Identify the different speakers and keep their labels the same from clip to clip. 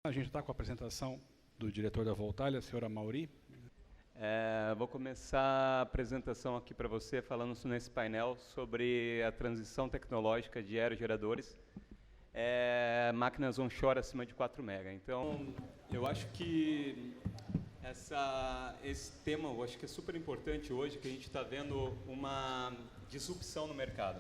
Speaker 1: A gente está com a apresentação do diretor da Voltalia, a senhora Mauri.
Speaker 2: Vou começar a apresentação aqui para você falando nesse painel sobre a transição tecnológica de aerogeradores, máquinas onshore acima de 4 MB. Então, eu acho que esse tema eu acho que é super importante hoje, que a gente está vendo uma disrupção no mercado,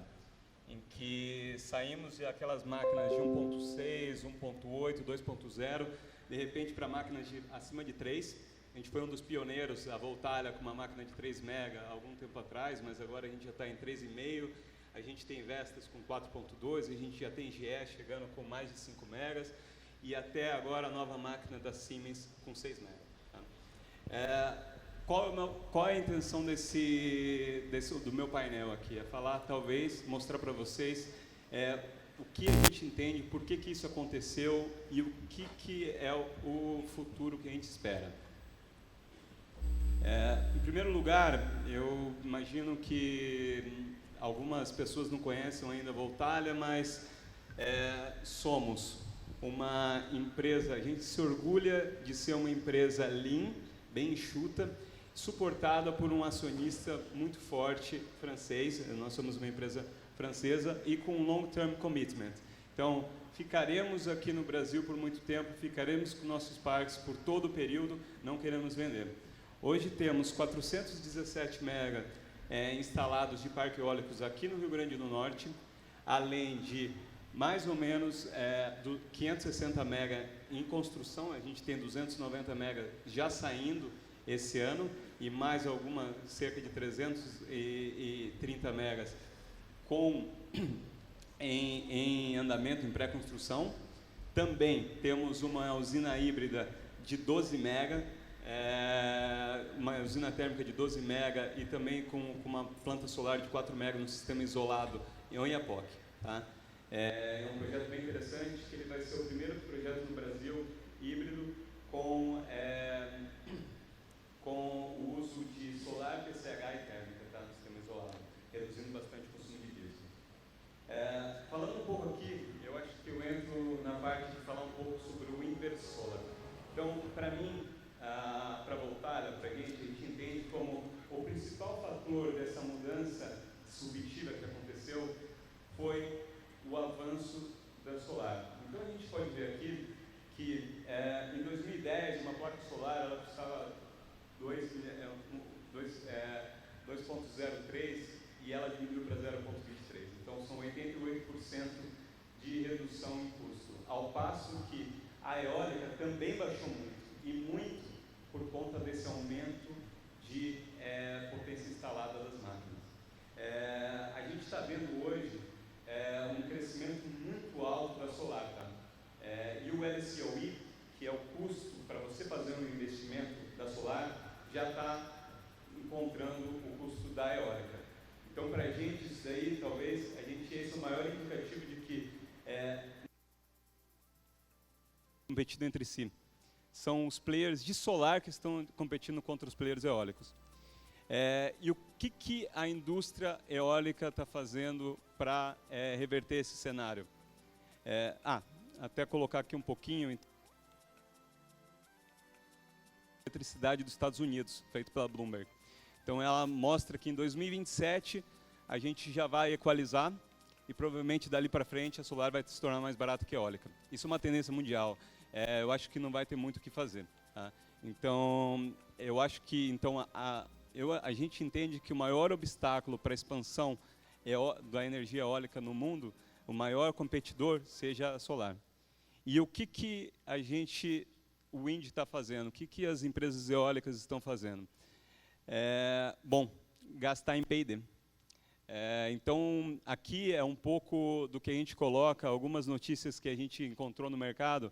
Speaker 2: em que saímos de aquelas máquinas de 1.6, 1.8, 2.0, de repente para máquinas acima de 3. A gente foi um dos pioneiros, a Voltalia, com uma máquina de 3 MB há algum tempo atrás, mas agora a gente já está em 3,5. A gente tem Vestas com 4.2, a gente já tem GE chegando com mais de 5 MB, e até agora a nova máquina da Siemens com 6 MB. Tá? Qual é a intenção do meu painel aqui? É falar, talvez, mostrar para vocês o que a gente entende, por que isso aconteceu e o que é o futuro que a gente espera. Em primeiro lugar, eu imagino que algumas pessoas não conhecem ainda a Voltalia, mas somos uma empresa, a gente se orgulha de ser uma empresa lean, bem enxuta, suportada por um acionista muito forte francês. Nós somos uma empresa francesa e com long-term commitment. Então, ficaremos aqui no Brasil por muito tempo, ficaremos com nossos parques por todo o período, não queremos vender. Hoje temos 417 MB instalados de parques eólicos aqui no Rio Grande do Norte, além de mais ou menos 560 MB em construção. A gente tem 290 MB já saindo esse ano e mais cerca de 330 MB em andamento, em pré-construção. Também temos uma usina híbrida de 12 MB, uma usina térmica de 12 MB e também com uma planta solar de 4 MB no sistema isolado em Oiapoque. Tá? É um projeto bem interessante, que ele vai ser o primeiro projeto no Brasil híbrido com o uso de solar, PCH e térmica, tá, no sistema isolado, reduzindo bastante o consumo de diesel. Falando um pouco aqui, eu acho que eu entro na parte de falar um pouco sobre o inverter solar. Então, para mim, para Voltalia, para a gente entende como o principal fator dessa mudança disruptiva que aconteceu foi o avanço da solar. Então, a gente pode ver aqui que em 2010 uma placa solar ela custava 2,03 e ela diminuiu para 0,23. Então, são 88% de redução em custo. Ao passo que a eólica também baixou muito, e muito por conta desse aumento de potência instalada das máquinas. A gente está vendo hoje um crescimento muito alto da solar. Tá? E o LCOE, que é o custo para você fazer um investimento da solar, já está encontrando o custo da eólica. Então, para a gente, isso daí, talvez, esse é o maior indicativo de que competindo entre si. São os players de solar que estão competindo contra os players eólicos. E o que a indústria eólica está fazendo para reverter esse cenário? Até colocar aqui um pouquinho. Eletricidade dos Estados Unidos, feito pela Bloomberg. Então ela mostra que em 2027 a gente já vai equalizar e provavelmente dali para frente a solar vai se tornar mais barata que a eólica. Isso é uma tendência mundial. Eu acho que não vai ter muito o que fazer. Tá? Então eu acho que a gente entende que o maior obstáculo para a expansão da energia eólica no mundo, o maior competidor seja a solar. E o que o wind está fazendo? O que as empresas eólicas estão fazendo? Gastar em P&D. Então, aqui é um pouco do que a gente coloca, algumas notícias que a gente encontrou no mercado.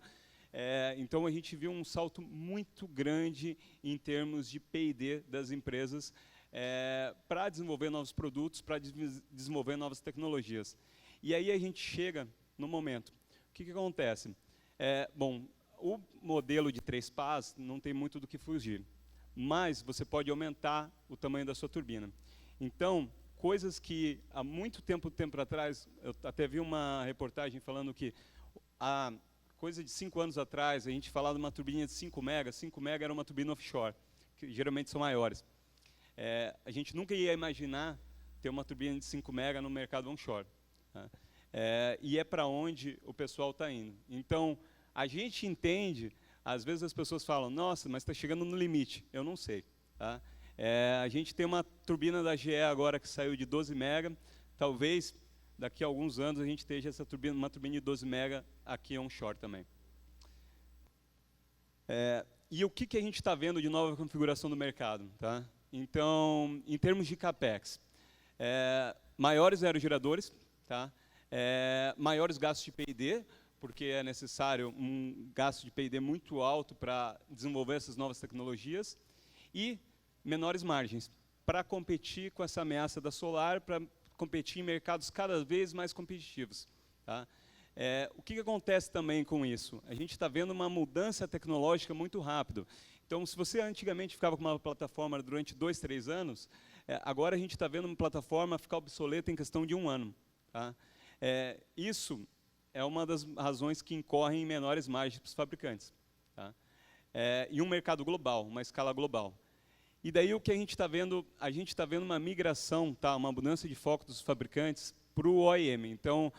Speaker 2: Então, a gente viu um salto muito grande em termos de P&D das empresas para desenvolver novos produtos, para desenvolver novas tecnologias. E aí a gente chega no momento. O que acontece? O modelo de 3 pás não tem muito do que fugir, mas você pode aumentar o tamanho da sua turbina. Então, coisas que há muito tempo atrás, eu até vi uma reportagem falando que coisa de 5 anos atrás, a gente falava de uma turbina de 5 MW, 5 MW era uma turbina offshore, que geralmente são maiores. A gente nunca ia imaginar ter uma turbina de 5 MW no mercado onshore. Tá? E é para onde o pessoal está indo. Então, a gente entende, às vezes as pessoas falam, nossa, mas está chegando no limite. Eu não sei. Tá? A gente tem uma turbina da GE agora que saiu de 12 MW, talvez daqui a alguns anos a gente esteja essa turbina, uma turbina de 12 MW aqui onshore também. E o que a gente está vendo de nova configuração do mercado? Tá? Então, em termos de CAPEX, maiores aerogeradores, tá? Maiores gastos de P&D, porque é necessário um gasto de P&D muito alto para desenvolver essas novas tecnologias, e menores margens, para competir com essa ameaça da solar, para competir em mercados cada vez mais competitivos. Tá? O que acontece também com isso? A gente está vendo uma mudança tecnológica muito rápido. Então, se você antigamente ficava com uma plataforma durante 2, 3 anos, agora a gente está vendo uma plataforma ficar obsoleta em questão de 1 ano. Tá? Isso é uma das razões que incorrem em menores margens para os fabricantes. Tá? E um mercado global, uma escala global. E daí o que a gente está vendo? A gente está vendo uma migração, tá? Uma mudança de foco dos fabricantes para o OEM. Então,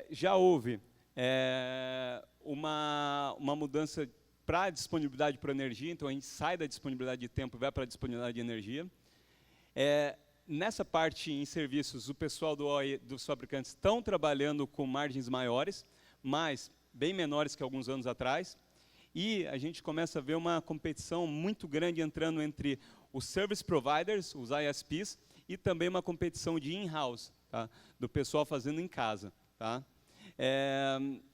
Speaker 2: já houve uma mudança para a disponibilidade para energia, então a gente sai da disponibilidade de tempo e vai para a disponibilidade de energia. Nessa parte em serviços, o pessoal dos fabricantes estão trabalhando com margens maiores, mas bem menores que alguns anos atrás, e a gente começa a ver uma competição muito grande entrando entre os service providers, os ISPs, e também uma competição de in-house, tá? Do pessoal fazendo em casa. Tá?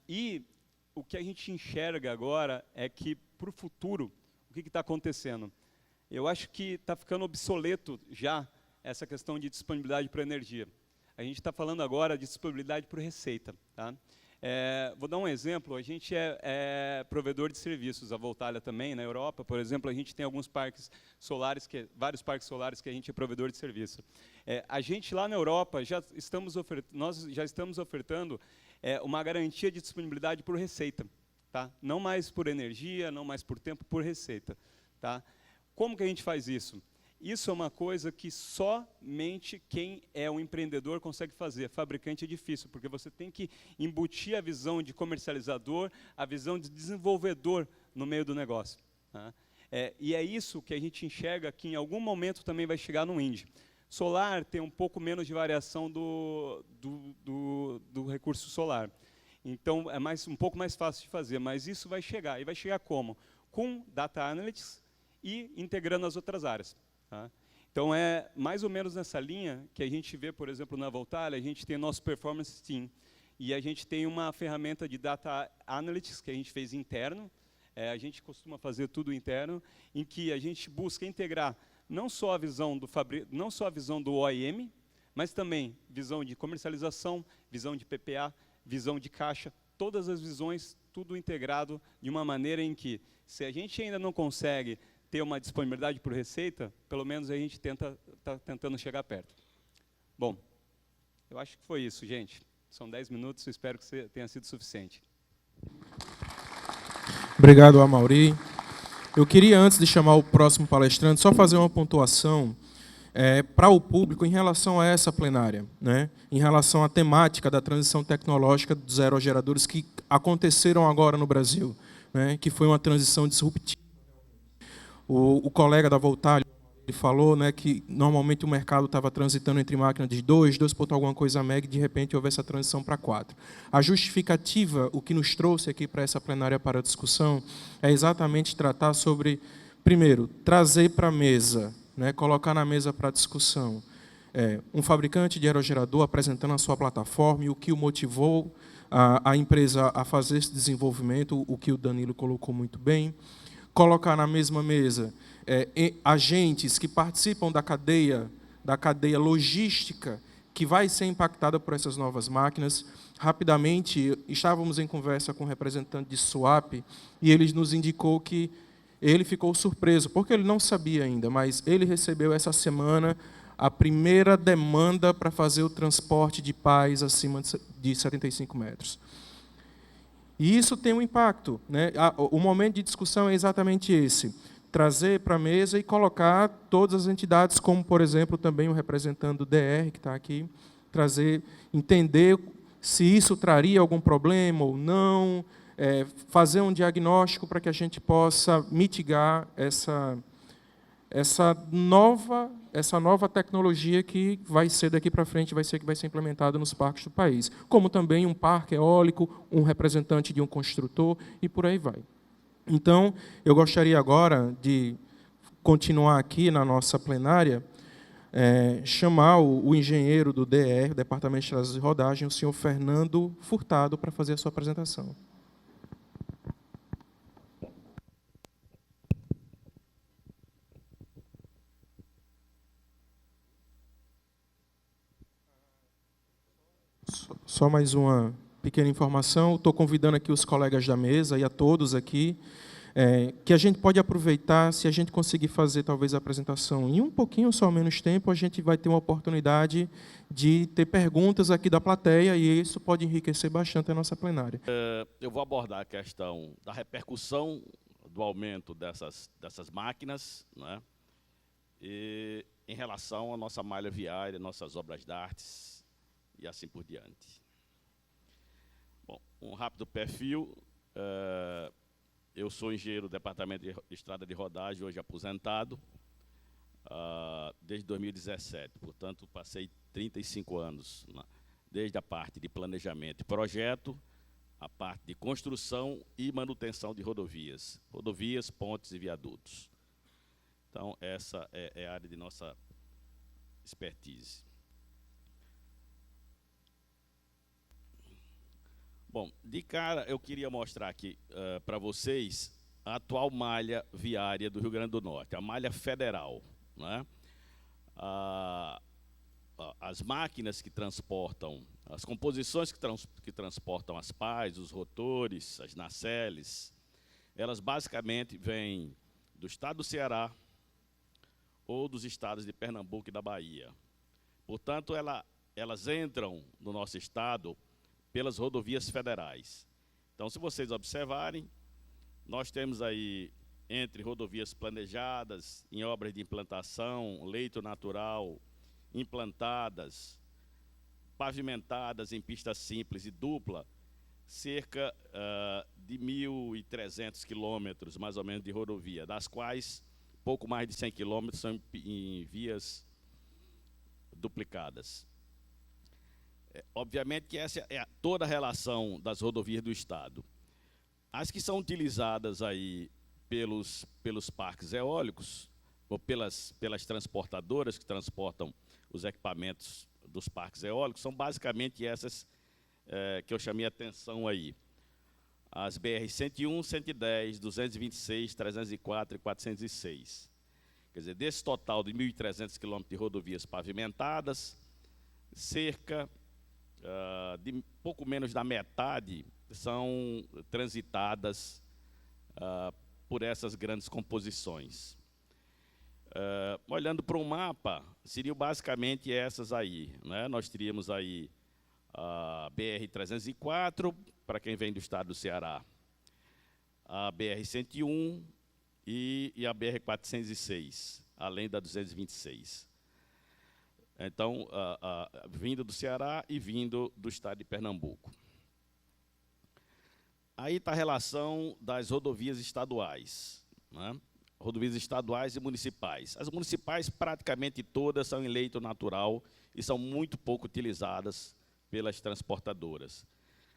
Speaker 2: E o que a gente enxerga agora é que, para o futuro, o que está acontecendo? Eu acho que está ficando obsoleto já essa questão de disponibilidade para energia. A gente está falando agora de disponibilidade por receita. Tá? Vou dar um exemplo, a gente é provedor de serviços, a Voltalia também, na Europa, por exemplo, a gente tem alguns parques solares, vários parques solares que a gente é provedor de serviço. A gente lá na Europa, nós já estamos ofertando uma garantia de disponibilidade por receita. Tá? Não mais por energia, não mais por tempo, por receita. Tá? Como que a gente faz isso? Isso é uma coisa que somente quem é um empreendedor consegue fazer. Fabricante é difícil, porque você tem que embutir a visão de comercializador, a visão de desenvolvedor no meio do negócio. Tá? E é isso que a gente enxerga que em algum momento também vai chegar no wind. Solar tem um pouco menos de variação do recurso solar. Então, é um pouco mais fácil de fazer, mas isso vai chegar. E vai chegar como? Com Data Analytics e integrando as outras áreas. Tá? Então, é mais ou menos nessa linha que a gente vê, por exemplo, na Voltalia, a gente tem nosso Performance Team. E a gente tem uma ferramenta de Data Analytics que a gente fez interno. A gente costuma fazer tudo interno, em que a gente busca integrar não só a visão do OEM, mas também visão de comercialização, visão de PPA, visão de caixa, todas as visões, tudo integrado de uma maneira em que, se a gente ainda não consegue ter uma disponibilidade por receita, pelo menos a gente está tentando chegar perto. Bom, eu acho que foi isso, gente. São 10 minutos, eu espero que tenha sido suficiente.
Speaker 3: Obrigado, Amaury. Eu queria, antes de chamar o próximo palestrante, só fazer uma pontuação para o público em relação a essa plenária, né? Em relação à temática da transição tecnológica dos aerogeradores que aconteceram agora no Brasil, né? Que foi uma transição disruptiva. O colega da Voltalia falou, né, que normalmente o mercado estava transitando entre máquinas de 2 ponto alguma coisa meg, e de repente houve essa transição para 4. A justificativa, o que nos trouxe aqui para essa plenária para a discussão, é exatamente tratar sobre, primeiro, trazer para a mesa, né, colocar na mesa para a discussão, um fabricante de aerogerador apresentando a sua plataforma e o que o motivou a empresa a fazer esse desenvolvimento, o que o Danilo colocou muito bem. Colocar na mesma mesa agentes que participam da cadeia logística que vai ser impactada por essas novas máquinas. Rapidamente, estávamos em conversa com um representante de Swap e ele nos indicou que ele ficou surpreso, porque ele não sabia ainda, mas ele recebeu essa semana a primeira demanda para fazer o transporte de pás acima de 75 metros. E isso tem um impacto, né? O momento de discussão é exatamente esse: trazer para a mesa e colocar todas as entidades, como, por exemplo, também o representante do DR, que está aqui, trazer, entender se isso traria algum problema ou não, fazer um diagnóstico para que a gente possa mitigar essa nova tecnologia que vai ser daqui para frente, que vai ser implementada nos parques do país. Como também um parque eólico, um representante de um construtor, e por aí vai. Então, eu gostaria agora de continuar aqui na nossa plenária, chamar o engenheiro do DR, Departamento de Estradas de Rodagem, o senhor Fernando Furtado, para fazer a sua apresentação. Só mais uma pequena informação. Estou convidando aqui os colegas da mesa e a todos aqui, que a gente pode aproveitar, se a gente conseguir fazer talvez a apresentação em um pouquinho só menos tempo, a gente vai ter uma oportunidade de ter perguntas aqui da plateia, e isso pode enriquecer bastante a nossa plenária.
Speaker 4: Eu vou abordar a questão da repercussão do aumento dessas máquinas, né, e em relação à nossa malha viária, nossas obras de artes e assim por diante. Bom, um rápido perfil. Eu sou engenheiro do Departamento de Estrada de Rodagem, hoje aposentado, desde 2017. Portanto, passei 35 anos, desde a parte de planejamento e projeto, a parte de construção e manutenção de rodovias, pontes e viadutos. Então, essa é a área de nossa expertise. Bom, de cara, eu queria mostrar aqui para vocês a atual malha viária do Rio Grande do Norte, a malha federal, né? As máquinas que transportam, as composições que transportam as pás, os rotores, as nacelles, elas basicamente vêm do estado do Ceará ou dos estados de Pernambuco e da Bahia. Portanto, elas entram no nosso estado pelas rodovias federais. Então, se vocês observarem, nós temos aí, entre rodovias planejadas, em obras de implantação, leito natural, implantadas, pavimentadas em pista simples e dupla, cerca de 1.300 quilômetros, mais ou menos, de rodovia, das quais pouco mais de 100 quilômetros são em vias duplicadas. Obviamente que essa é toda a relação das rodovias do Estado. As que são utilizadas aí pelos parques eólicos, ou pelas transportadoras que transportam os equipamentos dos parques eólicos, são basicamente essas que eu chamei a atenção aí. As BR-101, 110, 226, 304 e 406. Quer dizer, desse total de 1.300 quilômetros de rodovias pavimentadas, cerca de pouco menos da metade são transitadas por essas grandes composições. Olhando para o mapa, seriam basicamente essas aí, né? Nós teríamos aí a BR-304, para quem vem do estado do Ceará, a BR-101 e a BR-406, além da 226. Então, vindo do Ceará e vindo do estado de Pernambuco. Aí está a relação das rodovias estaduais, né? Rodovias estaduais e municipais. As municipais, praticamente todas, são em leito natural e são muito pouco utilizadas pelas transportadoras.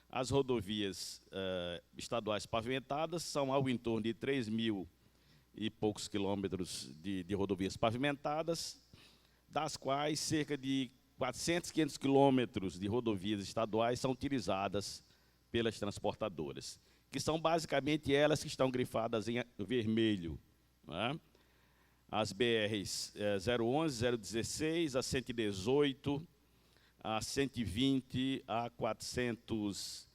Speaker 4: As rodovias estaduais pavimentadas são algo em torno de 3.000 e poucos quilômetros de rodovias pavimentadas, das quais cerca de 400, 500 quilômetros de rodovias estaduais são utilizadas pelas transportadoras, que são basicamente elas que estão grifadas em vermelho, né? As BRs 011, 016, a 118, a 120, a 441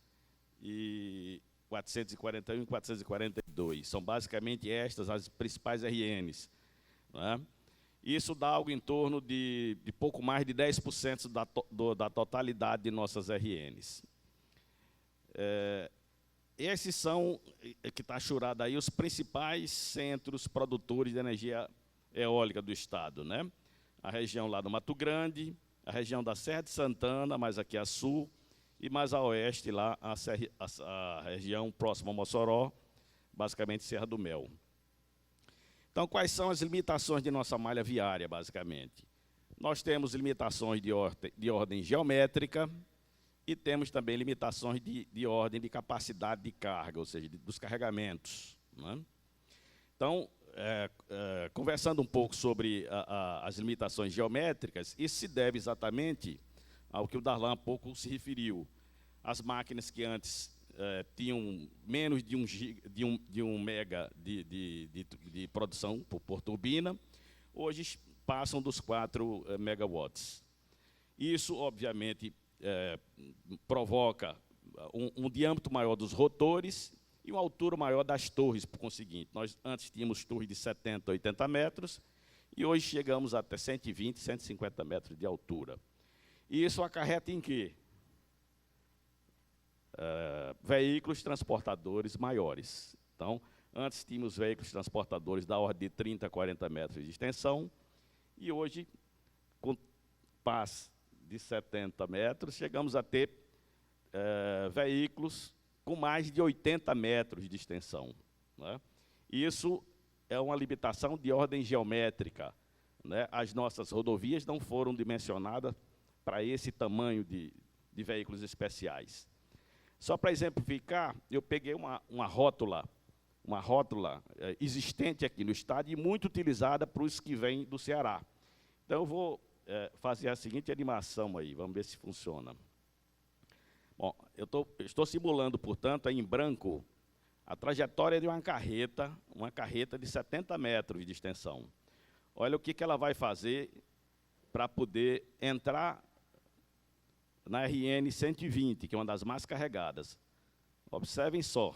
Speaker 4: e 442. São basicamente estas as principais RNs, né? Isso dá algo em torno de pouco mais de 10% da totalidade de nossas RNs. Esses são, que está churado aí, os principais centros produtores de energia eólica do estado, né? A região lá do Mato Grande, a região da Serra de Santana, mais aqui a sul, e mais a oeste, lá a região próxima ao Mossoró, basicamente Serra do Mel. Então, quais são as limitações de nossa malha viária, basicamente? Nós temos limitações de ordem geométrica e temos também limitações de ordem de capacidade de carga, ou seja, dos carregamentos, né? Então, conversando um pouco sobre as limitações geométricas, isso se deve exatamente ao que o Darlan há pouco se referiu. As máquinas que antes tinham menos de um mega de produção por turbina, hoje passam dos 4 megawatts. Isso, obviamente, provoca um diâmetro maior dos rotores e uma altura maior das torres, por conseguinte. Nós antes tínhamos torres de 70, 80 metros, e hoje chegamos até 120, 150 metros de altura. E isso acarreta em quê? Veículos transportadores maiores. Então, antes tínhamos veículos transportadores da ordem de 30 a 40 metros de extensão, e hoje, com pás de 70 metros, chegamos a ter veículos com mais de 80 metros de extensão, né? Isso é uma limitação de ordem geométrica, né? As nossas rodovias não foram dimensionadas para esse tamanho de veículos especiais. Só para exemplificar, eu peguei uma rótula existente aqui no estado e muito utilizada para os que vêm do Ceará. Então, eu vou fazer a seguinte animação aí, vamos ver se funciona. Bom, eu estou simulando, portanto, aí em branco, a trajetória de uma carreta de 70 metros de extensão. Olha o que ela vai fazer para poder entrar na RN 120, que é uma das mais carregadas. Observem só.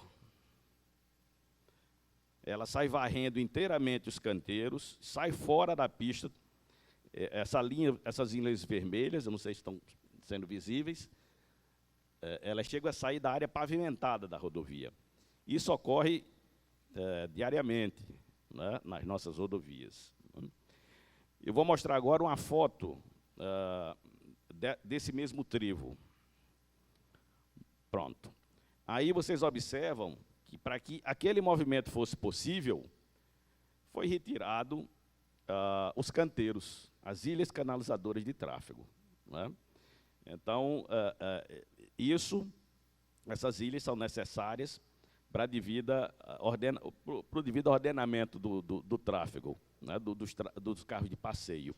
Speaker 4: Ela sai varrendo inteiramente os canteiros, sai fora da pista. Essas linhas vermelhas, eu não sei se estão sendo visíveis, elas chegam a sair da área pavimentada da rodovia. Isso ocorre diariamente, né, nas nossas rodovias. Eu vou mostrar agora uma foto desse mesmo trevo. Pronto. Aí vocês observam que, para que aquele movimento fosse possível, foi retirado os canteiros, as ilhas canalizadoras de tráfego, né? Então, essas ilhas são necessárias para o devido ordenamento do tráfego, né, dos carros de passeio.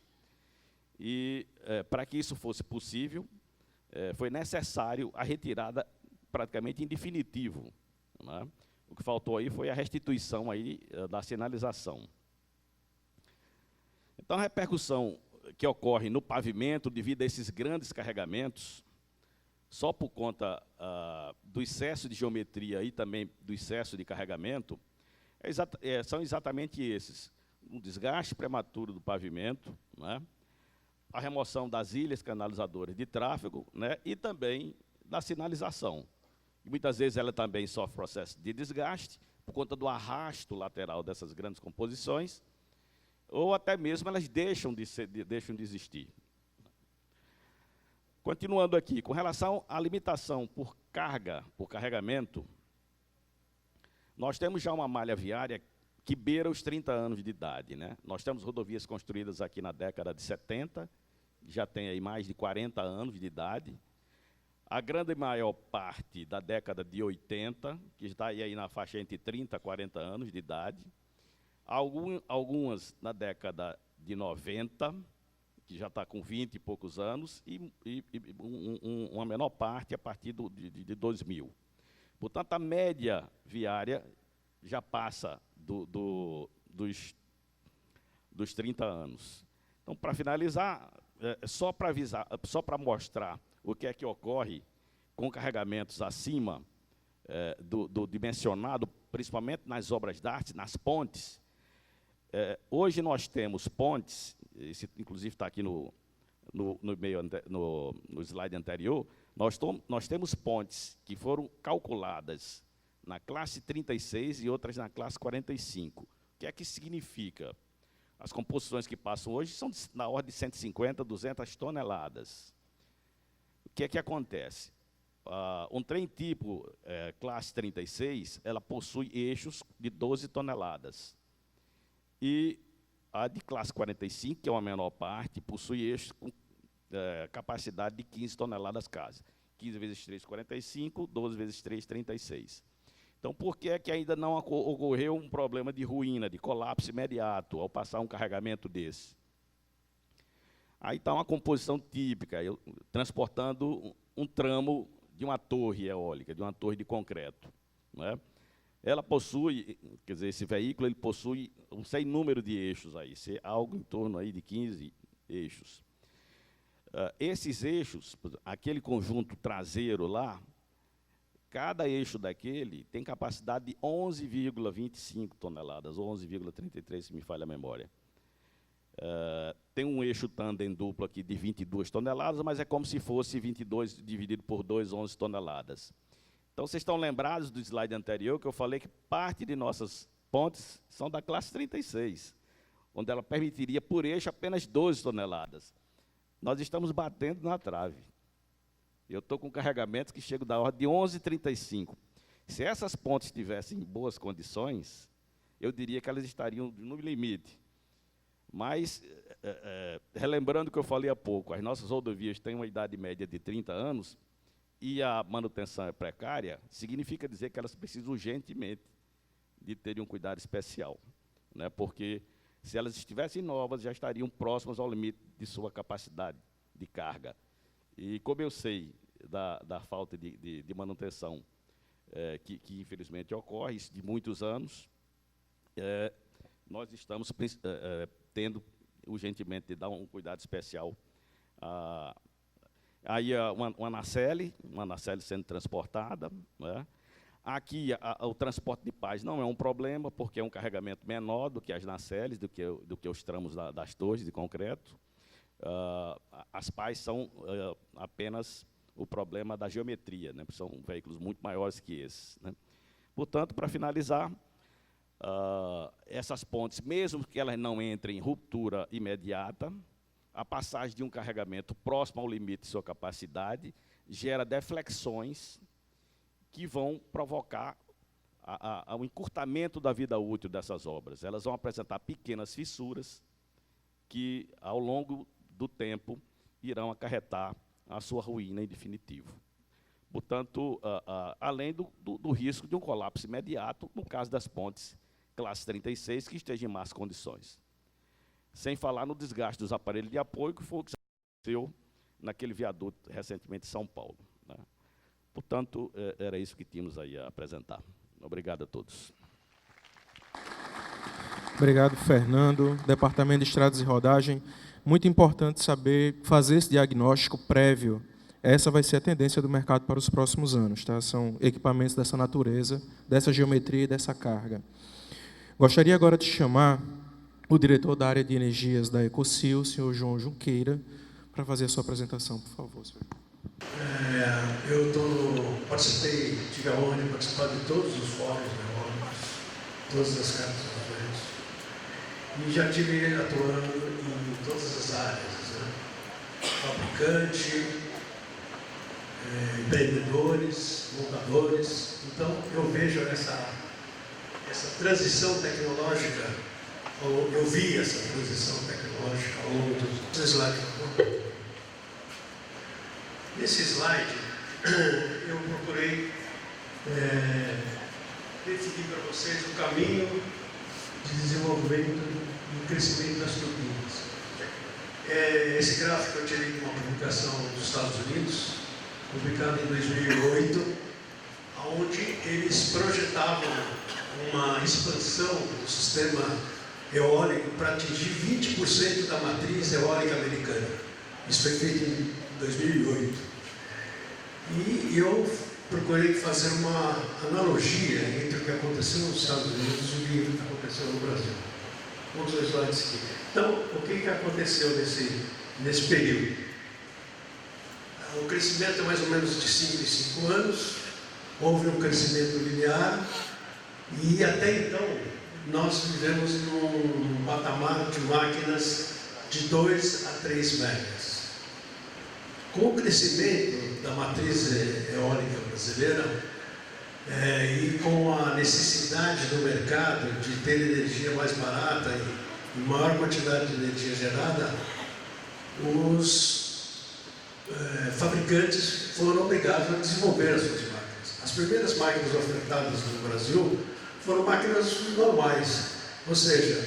Speaker 4: E, para que isso fosse possível, foi necessário a retirada praticamente em definitivo, né? O que faltou aí foi a restituição aí, da sinalização. Então, a repercussão que ocorre no pavimento devido a esses grandes carregamentos, só por conta do excesso de geometria e também do excesso de carregamento, são exatamente esses: um desgaste prematuro do pavimento, né, a remoção das ilhas canalizadoras de tráfego, né, e também da sinalização. E muitas vezes ela também sofre processo de desgaste por conta do arrasto lateral dessas grandes composições, ou até mesmo elas deixam de existir. Continuando aqui, com relação à limitação por carregamento, nós temos já uma malha viária que beira os 30 anos de idade, né? Nós temos rodovias construídas aqui na década de 70, já tem aí mais de 40 anos de idade. A grande maior parte da década de 80, que está aí na faixa entre 30 a 40 anos de idade. Algumas na década de 90, que já está com 20 e poucos anos, e uma menor parte a partir de 2000. Portanto, a média viária já passa dos 30 anos. Então, para finalizar, só para mostrar o que é que ocorre com carregamentos acima do dimensionado, principalmente nas obras de arte, nas pontes. Hoje nós temos pontes, esse inclusive está aqui no slide anterior, nós temos pontes que foram calculadas na classe 36 e outras na classe 45. O que é que significa? As composições que passam hoje são na ordem de 150, 200 toneladas. O que é que acontece? Um trem tipo classe 36, ela possui eixos de 12 toneladas. E a de classe 45, que é uma menor parte, possui eixos com capacidade de 15 toneladas cada. 15 vezes 3, 45, 12 vezes 3, 36. Então, por que é que ainda não ocorreu um problema de ruína, de colapso imediato, ao passar um carregamento desse? Aí está uma composição típica, transportando um tramo de uma torre eólica, de uma torre de concreto. Não é? Ela possui, quer dizer, esse veículo ele possui um sem número de eixos, aí, algo em torno aí de 15 eixos. Esses eixos, aquele conjunto traseiro lá, cada eixo daquele tem capacidade de 11,25 toneladas, 11,33, se me falha a memória. Tem um eixo tandem duplo aqui de 22 toneladas, mas é como se fosse 22 dividido por 2, 11 toneladas. Então, vocês estão lembrados do slide anterior, que eu falei que parte de nossas pontes são da classe 36, onde ela permitiria, por eixo, apenas 12 toneladas. Nós estamos batendo na trave. Eu estou com carregamentos que chegam da ordem de 11,35. Se essas pontes estivessem em boas condições, eu diria que elas estariam no limite. Mas, relembrando o que eu falei há pouco, as nossas rodovias têm uma idade média de 30 anos e a manutenção é precária, significa dizer que elas precisam urgentemente de terem um cuidado especial, né? Porque, se elas estivessem novas, já estariam próximas ao limite de sua capacidade de carga. E como eu sei da falta de manutenção que infelizmente ocorre, isso de muitos anos, nós estamos tendo urgentemente de dar um cuidado especial. Aí uma nacelle sendo transportada, né? Aqui o transporte de pás não é um problema, porque é um carregamento menor do que as nacelles, do que os tramos das torres de concreto. As pás são apenas o problema da geometria, né? São veículos muito maiores que esses, né? Portanto, para finalizar, essas pontes, mesmo que elas não entrem em ruptura imediata, a passagem de um carregamento próximo ao limite de sua capacidade gera deflexões que vão provocar o encurtamento da vida útil dessas obras. Elas vão apresentar pequenas fissuras que, ao longo do tempo, irão acarretar a sua ruína em definitivo. Portanto, além do risco de um colapso imediato, no caso das pontes classe 36, que estejam em más condições. Sem falar no desgaste dos aparelhos de apoio, que foi o que aconteceu naquele viaduto recentemente em São Paulo, né? Portanto, era isso que tínhamos aí a apresentar. Obrigado a todos.
Speaker 3: Obrigado, Fernando. Departamento de Estradas e Rodagem. Muito importante saber fazer esse diagnóstico prévio. Essa vai ser a tendência do mercado para os próximos anos, tá? São equipamentos dessa natureza, dessa geometria e dessa carga. Gostaria agora de chamar o diretor da área de energias da Ecocil, o senhor João Junqueira, para fazer a sua apresentação, por favor, senhor.
Speaker 5: Eu tive a honra de participar de todos os fóruns eólicos, todas as cartas de e já estive atuando em todas as áreas, né? Fabricante, empreendedores, montadores. Então, eu vejo essa transição tecnológica, eu vi essa transição tecnológica ao longo dos slides. Nesse slide, eu procurei definir para vocês o caminho de desenvolvimento e crescimento das turbinas. Esse gráfico eu tirei de uma publicação dos Estados Unidos, publicada em 2008, onde eles projetavam uma expansão do sistema eólico para atingir 20% da matriz eólica americana. Isso foi feito em 2008. E eu procurei fazer uma analogia entre o que aconteceu nos Estados Unidos e o que aconteceu no Brasil. Vamos ver o slide seguinte. Então, o que aconteceu nesse período? O crescimento é mais ou menos de 5 em 5 anos. houve um crescimento linear e até então nós vivemos num patamar de máquinas de 2 a 3 megas. Com o crescimento da matriz eólica brasileira e com a necessidade do mercado de ter energia mais barata e maior quantidade de energia gerada, os fabricantes foram obrigados a desenvolver as suas máquinas. As primeiras máquinas ofertadas no Brasil foram máquinas normais, ou seja,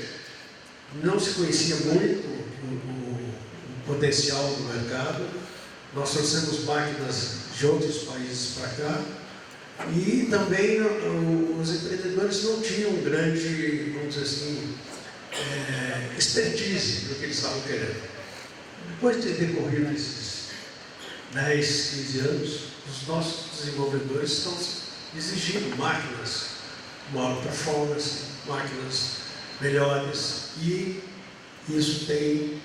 Speaker 5: não se conhecia muito o potencial do mercado. Nós trouxemos máquinas de outros países para cá e também os empreendedores não tinham grande, vamos dizer assim, expertise no que eles estavam querendo. Depois de ter decorrido esses 10, 15 anos, os nossos desenvolvedores estão exigindo máquinas com maior performance, máquinas melhores, e isso tem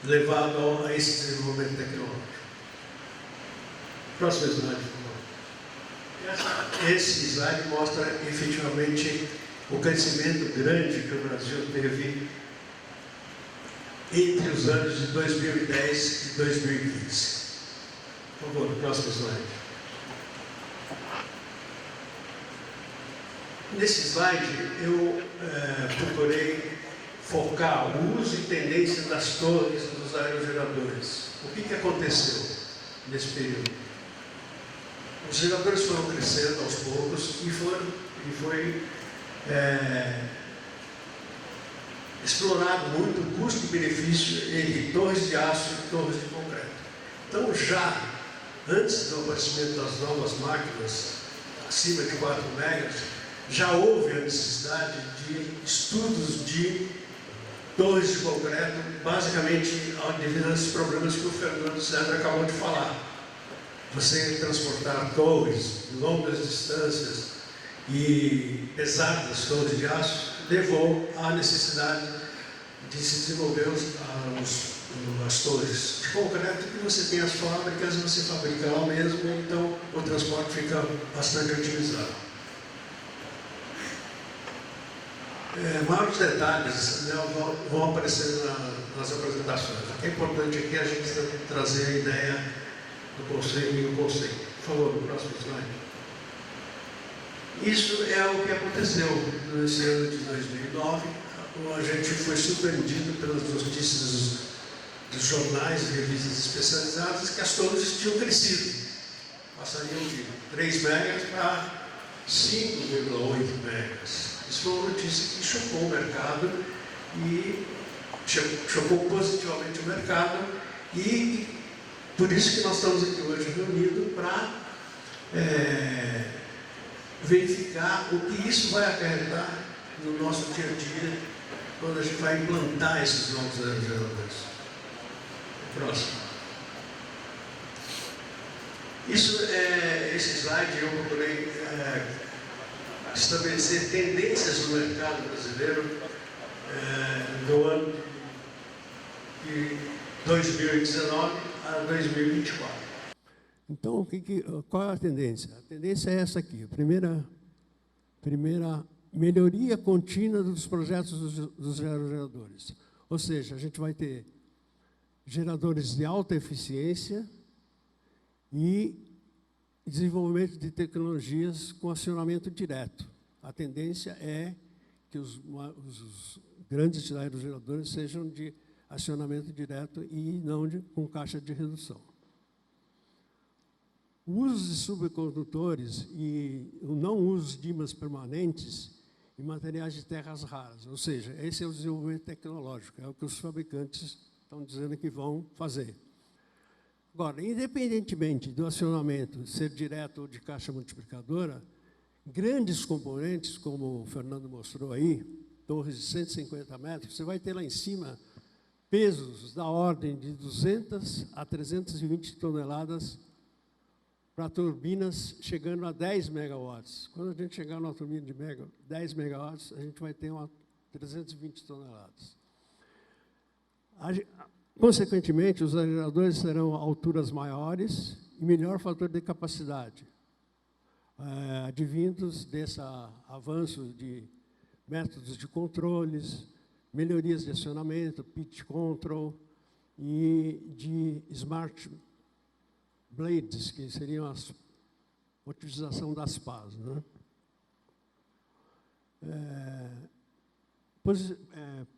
Speaker 5: levado a esse desenvolvimento tecnológico. Próximo slide, por favor. Esse slide mostra efetivamente o crescimento grande que o Brasil teve entre os anos de 2010 e 2015. Por favor, próximo slide. Nesse slide, eu procurei focar o uso e tendência das torres dos aerogeradores. O que aconteceu nesse período? Os geradores foram crescendo aos poucos e foi explorado muito o custo e benefício entre torres de aço e torres de concreto. Então, já antes do aparecimento das novas máquinas, acima de 4 megas, já houve a necessidade de estudos de torres de concreto, basicamente devido a esses problemas que o Fernando César acabou de falar. Você transportar torres de longas distâncias e pesadas torres de aço levou à necessidade de se desenvolver as torres de concreto, que você tem as fábricas, você fabrica lá mesmo, então o transporte fica bastante otimizado. Maiores detalhes vão aparecer nas apresentações. O que é importante aqui é a gente trazer a ideia do conceito e o conceito. Por favor, no próximo slide. Isso é o que aconteceu nesse ano de 2009. A gente foi surpreendido pelas notícias dos jornais e revistas especializadas que as torres tinham crescido. Passariam de 3 megas para 5,8 megas. Isso foi uma notícia que chocou o mercado e chocou positivamente o mercado, e por isso que nós estamos aqui hoje reunidos para verificar o que isso vai acarretar no nosso dia a dia quando a gente vai implantar esses novos aerogeradores. Próximo. Esse slide eu procurei estabelecer tendências no mercado brasileiro do ano de 2019 a 2024.
Speaker 6: Então, qual é a tendência? A tendência é essa aqui. A primeira melhoria contínua dos projetos dos aerogeradores. Ou seja, a gente vai ter geradores de alta eficiência e desenvolvimento de tecnologias com acionamento direto. A tendência é que os grandes aerogeradores sejam de acionamento direto e não com caixa de redução. O uso de subcondutores e o não uso de ímãs permanentes e materiais de terras raras. Ou seja, esse é o desenvolvimento tecnológico, é o que os fabricantes estão dizendo que vão fazer. Agora, independentemente do acionamento ser direto ou de caixa multiplicadora, grandes componentes, como o Fernando mostrou aí, torres de 150 metros, você vai ter lá em cima pesos da ordem de 200 a 320 toneladas para turbinas chegando a 10 megawatts. Quando a gente chegar numa turbina de 10 megawatts, a gente vai ter 320 toneladas. Consequentemente, os aerogeradores terão alturas maiores e melhor fator de capacidade. advindos desse avanço de métodos de controles, melhorias de acionamento, pitch control e de smart blades, que seriam a utilização das pás, né?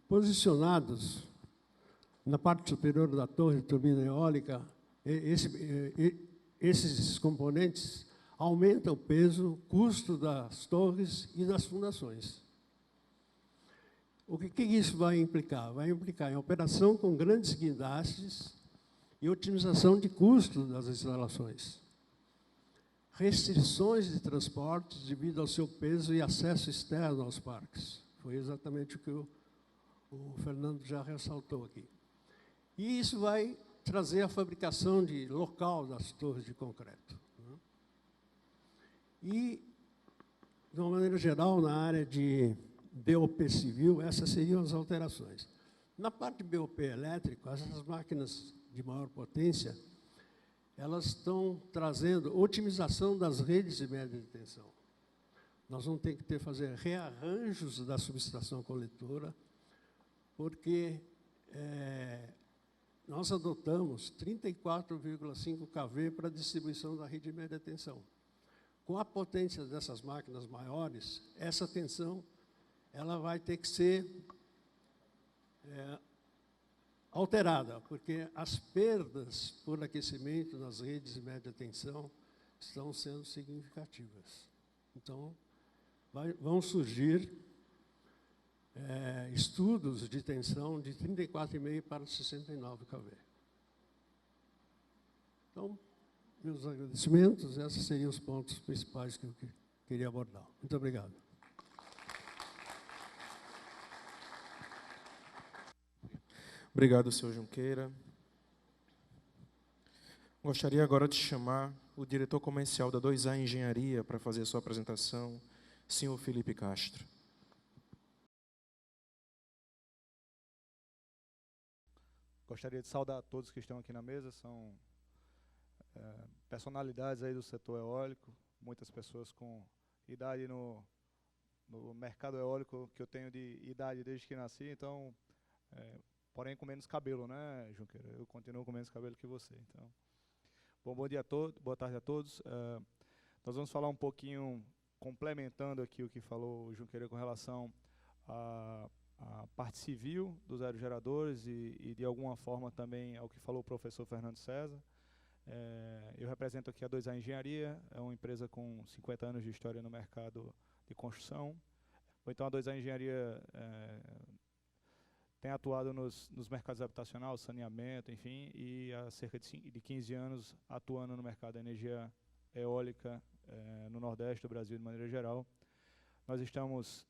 Speaker 6: Posicionados na parte superior da torre de turbina eólica, esses componentes aumentam o peso, o custo das torres e das fundações. O que isso vai implicar? Vai implicar em operação com grandes guindastes e otimização de custos das instalações. Restrições de transportes devido ao seu peso e acesso externo aos parques. Foi exatamente o que o Fernando já ressaltou aqui. E isso vai trazer a fabricação local das torres de concreto, né? E, de uma maneira geral, na área de BOP civil, essas seriam as alterações. Na parte de BOP elétrico, essas máquinas de maior potência, elas estão trazendo otimização das redes de média tensão. Nós vamos ter que fazer rearranjos da subestação coletora, porque nós adotamos 34,5 kV para a distribuição da rede de média tensão. Com a potência dessas máquinas maiores, essa tensão ela vai ter que ser alterada, porque as perdas por aquecimento nas redes de média tensão estão sendo significativas. Então, vão surgir estudos de tensão de 34,5 para 69 kV. Então, meus agradecimentos, esses seriam os pontos principais que eu queria abordar. Muito obrigado.
Speaker 3: Obrigado, senhor Junqueira. Gostaria agora de chamar o diretor comercial da 2A Engenharia para fazer a sua apresentação, senhor Felipe Castro.
Speaker 7: Gostaria de saudar todos que estão aqui na mesa, são personalidades aí do setor eólico, muitas pessoas com idade no mercado eólico, que eu tenho de idade desde que nasci, então, porém com menos cabelo, né, Junqueira? Eu continuo com menos cabelo que você. Então, bom dia a todos, boa tarde a todos. Nós vamos falar um pouquinho, complementando aqui o que falou o Junqueira com relação a parte civil dos aerogeradores e de alguma forma também ao que falou o professor Fernando César. Eu represento aqui a 2A Engenharia, é uma empresa com 50 anos de história no mercado de construção. Então a 2A Engenharia tem atuado nos mercados habitacional, saneamento, enfim, e há cerca de 15 anos atuando no mercado da energia eólica no Nordeste do Brasil de maneira geral. Nós estamos,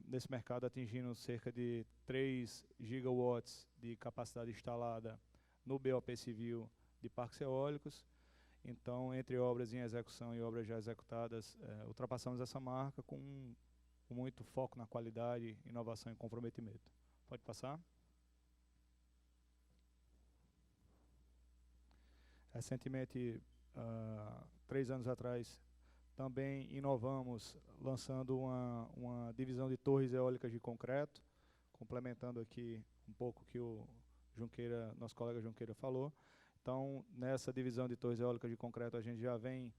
Speaker 7: nesse mercado, atingindo cerca de 3 gigawatts de capacidade instalada no BOP civil de parques eólicos. Então, entre obras em execução e obras já executadas, ultrapassamos essa marca com muito foco na qualidade, inovação e comprometimento. Pode passar? Recentemente, 3 anos atrás, também inovamos lançando uma divisão de torres eólicas de concreto, complementando aqui um pouco o que o Junqueira, nosso colega Junqueira falou. Então, nessa divisão de torres eólicas de concreto, a gente já vem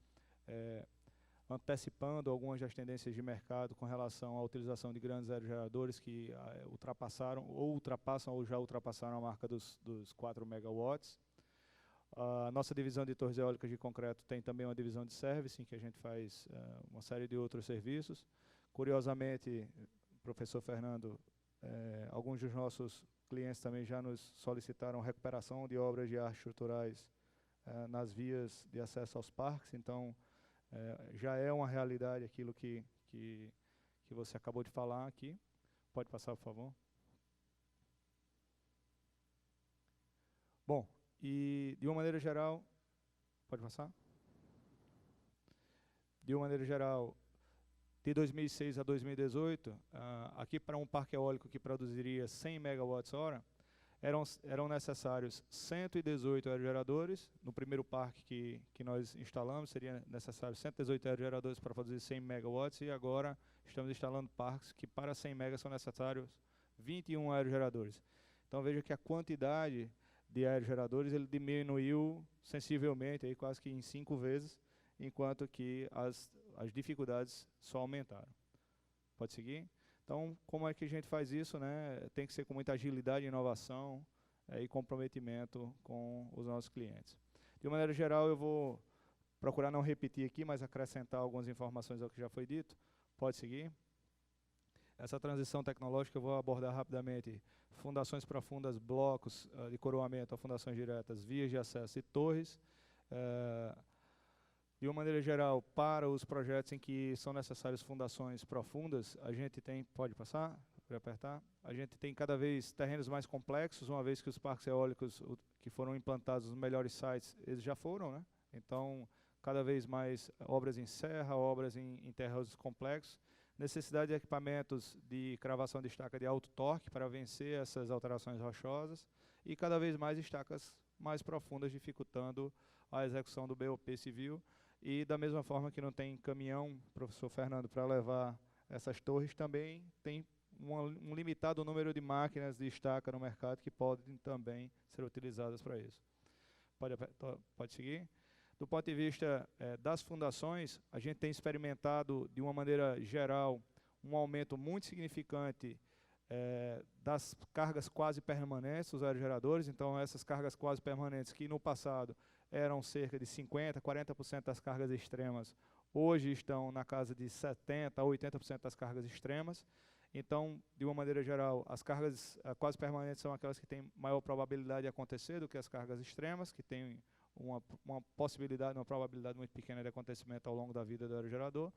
Speaker 7: antecipando algumas das tendências de mercado com relação à utilização de grandes aerogeradores que ultrapassam ou já ultrapassaram a marca dos 4 megawatts. A nossa divisão de torres eólicas de concreto tem também uma divisão de service, em que a gente faz uma série de outros serviços. Curiosamente, professor Fernando, alguns dos nossos clientes também já nos solicitaram recuperação de obras de artes estruturais nas vias de acesso aos parques, então já é uma realidade aquilo que você acabou de falar aqui. Pode passar, por favor. Bom, e de uma maneira geral, pode passar? De uma maneira geral, de 2006 a 2018, aqui para um parque eólico que produziria 100 megawatts hora, eram necessários 118 aerogeradores. No primeiro parque que nós instalamos, seria necessário 118 aerogeradores para fazer 100 megawatts, e agora estamos instalando parques que para 100 megas são necessários 21 aerogeradores. Então veja que a quantidade de aerogeradores ele diminuiu sensivelmente, aí quase que em 5 vezes, enquanto que as dificuldades só aumentaram. Pode seguir? Então, como é que a gente faz isso, né? Tem que ser com muita agilidade, inovação e comprometimento com os nossos clientes. De uma maneira geral, eu vou procurar não repetir aqui, mas acrescentar algumas informações ao que já foi dito. Pode seguir? Essa transição tecnológica eu vou abordar rapidamente. Fundações profundas, blocos de coroamento a fundações diretas, vias de acesso e torres. De uma maneira geral, para os projetos em que são necessárias fundações profundas, a gente tem, pode passar, para apertar, a gente tem cada vez terrenos mais complexos, uma vez que os parques eólicos que foram implantados nos melhores sites, eles já foram, né? Então, cada vez mais obras em serra, obras em terrenos complexos, necessidade de equipamentos de cravação de estaca de alto torque para vencer essas alterações rochosas, e cada vez mais estacas mais profundas, dificultando a execução do BOP civil. E da mesma forma que não tem caminhão, professor Fernando, para levar essas torres, também tem um limitado número de máquinas de estaca no mercado que podem também ser utilizadas para isso. Pode seguir? Do ponto de vista das fundações, a gente tem experimentado, de uma maneira geral, um aumento muito significante das cargas quase permanentes, os aerogeradores. Então, essas cargas quase permanentes que no passado eram cerca de 50%, 40% das cargas extremas, hoje estão na casa de 70% a 80% das cargas extremas. Então, de uma maneira geral, as cargas quase permanentes são aquelas que têm maior probabilidade de acontecer do que as cargas extremas, que têm uma possibilidade, uma probabilidade muito pequena de acontecimento ao longo da vida do aerogerador.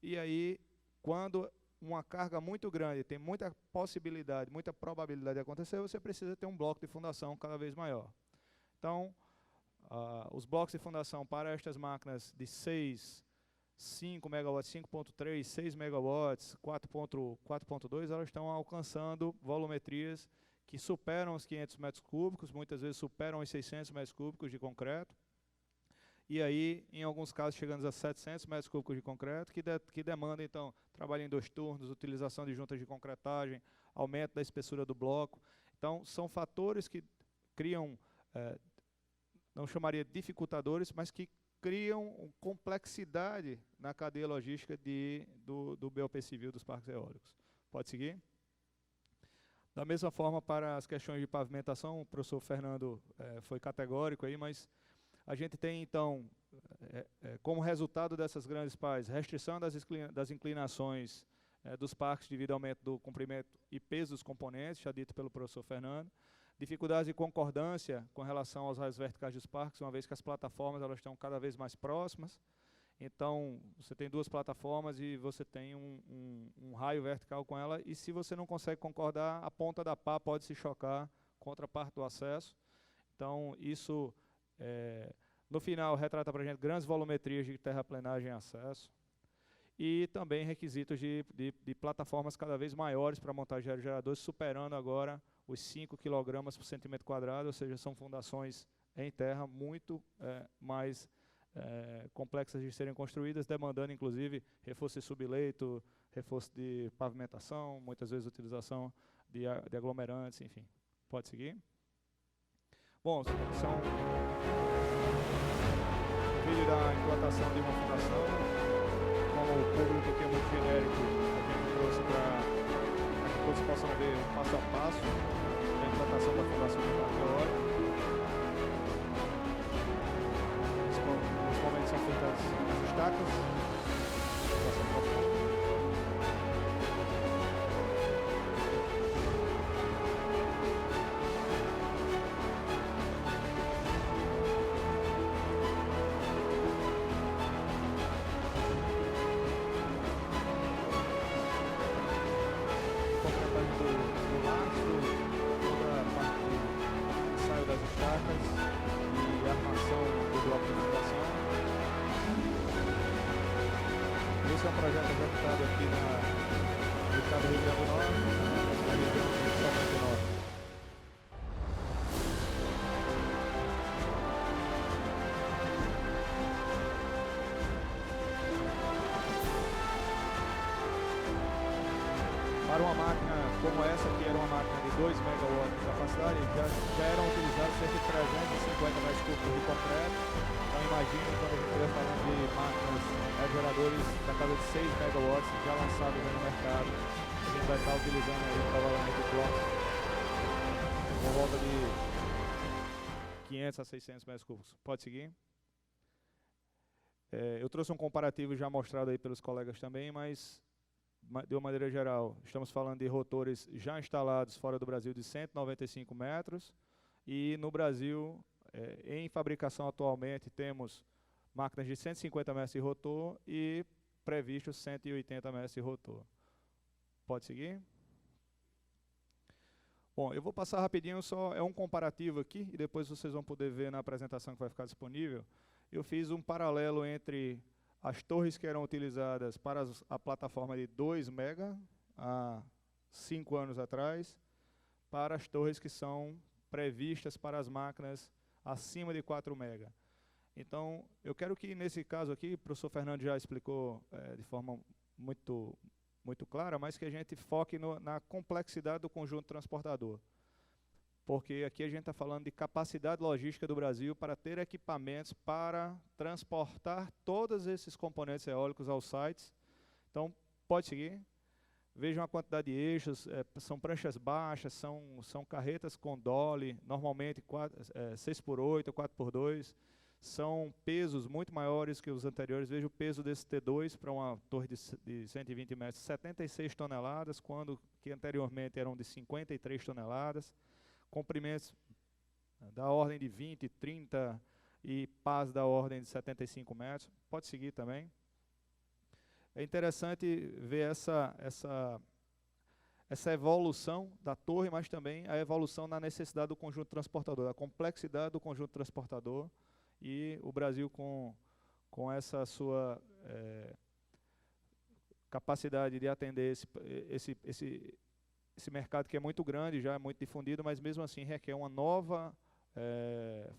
Speaker 7: E aí, quando uma carga muito grande tem muita possibilidade, muita probabilidade de acontecer, você precisa ter um bloco de fundação cada vez maior. Então, os blocos de fundação para estas máquinas de 6, 5 megawatts, 5.3, 6 megawatts, 4.2, elas estão alcançando volumetrias que superam os 500 metros cúbicos, muitas vezes superam os 600 metros cúbicos de concreto, e aí, em alguns casos, chegando a 700 metros cúbicos de concreto, que demanda, então, trabalho em 2 turnos, utilização de juntas de concretagem, aumento da espessura do bloco. Então, são fatores que criam, não chamaria dificultadores, mas que criam complexidade na cadeia logística do BOP civil dos parques eólicos. Pode seguir? Da mesma forma, para as questões de pavimentação, o professor Fernando foi categórico aí, mas a gente tem, então, como resultado dessas grandes PAIs, restrição das inclinações dos parques devido ao aumento do comprimento e peso dos componentes, já dito pelo professor Fernando. Dificuldades de concordância com relação aos raios verticais dos parques, uma vez que as plataformas elas estão cada vez mais próximas. Então, você tem 2 plataformas e você tem um raio vertical com ela, e se você não consegue concordar, a ponta da pá pode se chocar contra a parte do acesso. Então, isso, no final, retrata para a gente grandes volumetrias de terraplenagem e acesso, e também requisitos de plataformas cada vez maiores para montagem de aerogeradores, superando agora os 5 kg por centímetro quadrado, ou seja, são fundações em terra muito mais complexas de serem construídas, demandando, inclusive, reforço de subleito, reforço de pavimentação, muitas vezes utilização de aglomerantes, enfim. Pode seguir? Bom, são vídeo da implantação de uma fundação. Como o público aqui é muito genérico, a gente trouxe para que todos possam ver passo a passo a implantação da fundação do parque eólico. Nesse momento são feitas as estacas, fundação profunda. Esse é um projeto executado aqui no estado do Rio Grande do Norte, na região de São Norte. Para uma máquina como essa, que era uma máquina de 2 MW de capacidade, já eram utilizados cerca de 350 metros cúbicos de concreto. Então imagine quando a gente estiver falando de máquinas aerogeradores da casa de 6 MW já lançados no mercado, a gente vai estar utilizando aí provavelmente blocos por volta de 500 a 600 metros cúbicos. Pode seguir? Eu trouxe um comparativo já mostrado aí pelos colegas também, mas de uma maneira geral, estamos falando de rotores já instalados fora do Brasil de 195 metros e no Brasil, em fabricação atualmente, temos máquinas de 150 metros de rotor e previstos 180 metros de rotor. Pode seguir? Bom, eu vou passar rapidinho, só é um comparativo aqui e depois vocês vão poder ver na apresentação que vai ficar disponível. Eu fiz um paralelo entre as torres que eram utilizadas para a plataforma de 2 MB há 5 anos atrás, para as torres que são previstas para as máquinas acima de 4 MB. Então, eu quero que nesse caso aqui, o professor Fernando já explicou de forma muito clara, mas que a gente foque na complexidade do conjunto transportador. Porque aqui a gente está falando de capacidade logística do Brasil para ter equipamentos para transportar todos esses componentes eólicos aos sites. Então, pode seguir. Vejam a quantidade de eixos, são pranchas baixas, são carretas com dolly, normalmente 6x8, 4x2. São pesos muito maiores que os anteriores. Veja o peso desse T2 para uma torre de 120 metros, 76 toneladas, quando que anteriormente eram de 53 toneladas. Comprimentos da ordem de 20, 30 e pás da ordem de 75 metros. Pode seguir também. É interessante ver essa evolução da torre, mas também a evolução na necessidade do conjunto transportador, a complexidade do conjunto transportador e o Brasil com essa sua capacidade de atender esse mercado que é muito grande, já é muito difundido, mas mesmo assim requer uma nova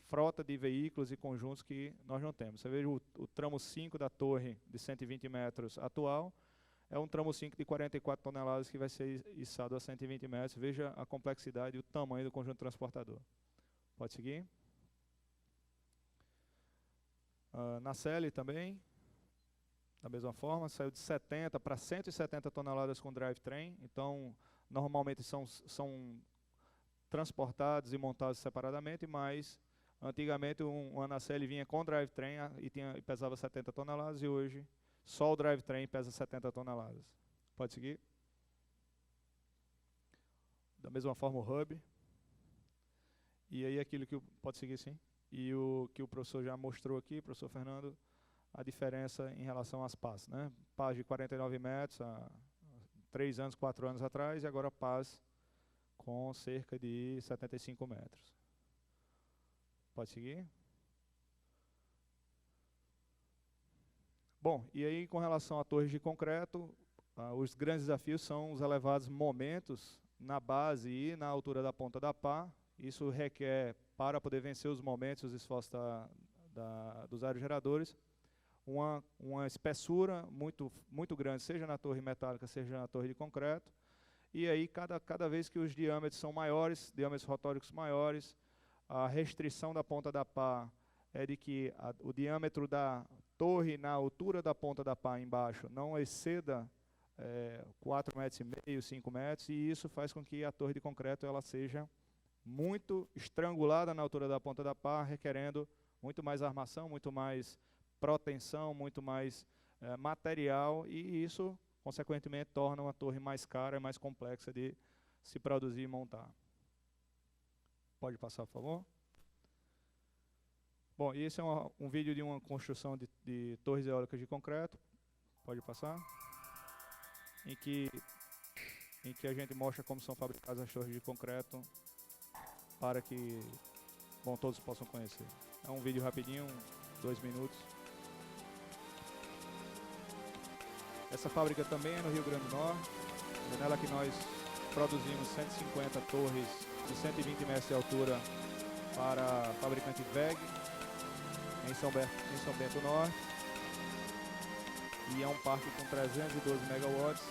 Speaker 7: frota de veículos e conjuntos que nós não temos. Você veja o tramo 5 da torre de 120 metros atual, é um tramo 5 de 44 toneladas que vai ser içado a 120 metros. Veja a complexidade e o tamanho do conjunto transportador. Pode seguir. Nacelle também, da mesma forma, saiu de 70 para 170 toneladas com drivetrain, então normalmente são transportados e montados separadamente, mas antigamente uma nacelle vinha com drivetrain e pesava 70 toneladas e hoje só o drivetrain pesa 70 toneladas. Pode seguir. Da mesma forma o hub. E aí aquilo que pode seguir sim. E o que o professor já mostrou aqui, professor Fernando, a diferença em relação às pás, né? Pás de 49 metros há 3 anos, 4 anos atrás, e agora pás com cerca de 75 metros. Pode seguir? Bom, e aí com relação a torres de concreto, os grandes desafios são os elevados momentos na base e na altura da ponta da pá. Isso requer, para poder vencer os momentos, os esforços dos aerogeradores, uma espessura muito grande, seja na torre metálica, seja na torre de concreto. E aí, cada vez que os diâmetros são maiores, diâmetros rotóricos maiores, a restrição da ponta da pá é de que o diâmetro da torre na altura da ponta da pá embaixo não exceda 4,5 metros, 5 metros, e isso faz com que a torre de concreto ela seja muito estrangulada na altura da ponta da pá, requerendo muito mais armação, muito mais proteção, muito mais material, e isso, consequentemente, torna uma torre mais cara e mais complexa de se produzir e montar. Pode passar, por favor? Bom, esse é um vídeo de uma construção de torres eólicas de concreto. Pode passar? Em que a gente mostra como são fabricadas as torres de concreto para que todos possam conhecer. É um vídeo rapidinho, 2 minutos. Essa fábrica também é no Rio Grande do Norte. É nela que nós produzimos 150 torres de 120 metros de altura para a fabricante WEG, em São Bento do Norte. e é um parque com 312 megawatts,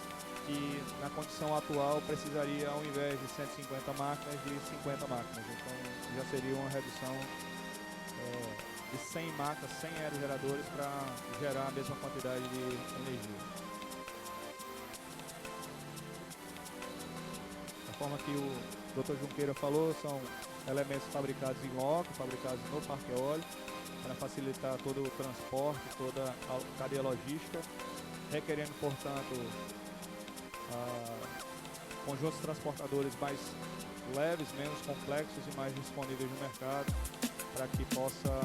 Speaker 7: que na condição atual precisaria, ao invés de 150 máquinas, de 50 máquinas. Então já seria uma redução de 100 máquinas, 100 aerogeradores para gerar a mesma quantidade de energia. Da forma que o Dr. Junqueira falou, são elementos fabricados em loco, fabricados no parque eólico, para facilitar todo o transporte, toda a cadeia logística, requerendo, portanto, conjuntos transportadores mais leves, menos complexos e mais disponíveis no mercado, para que possa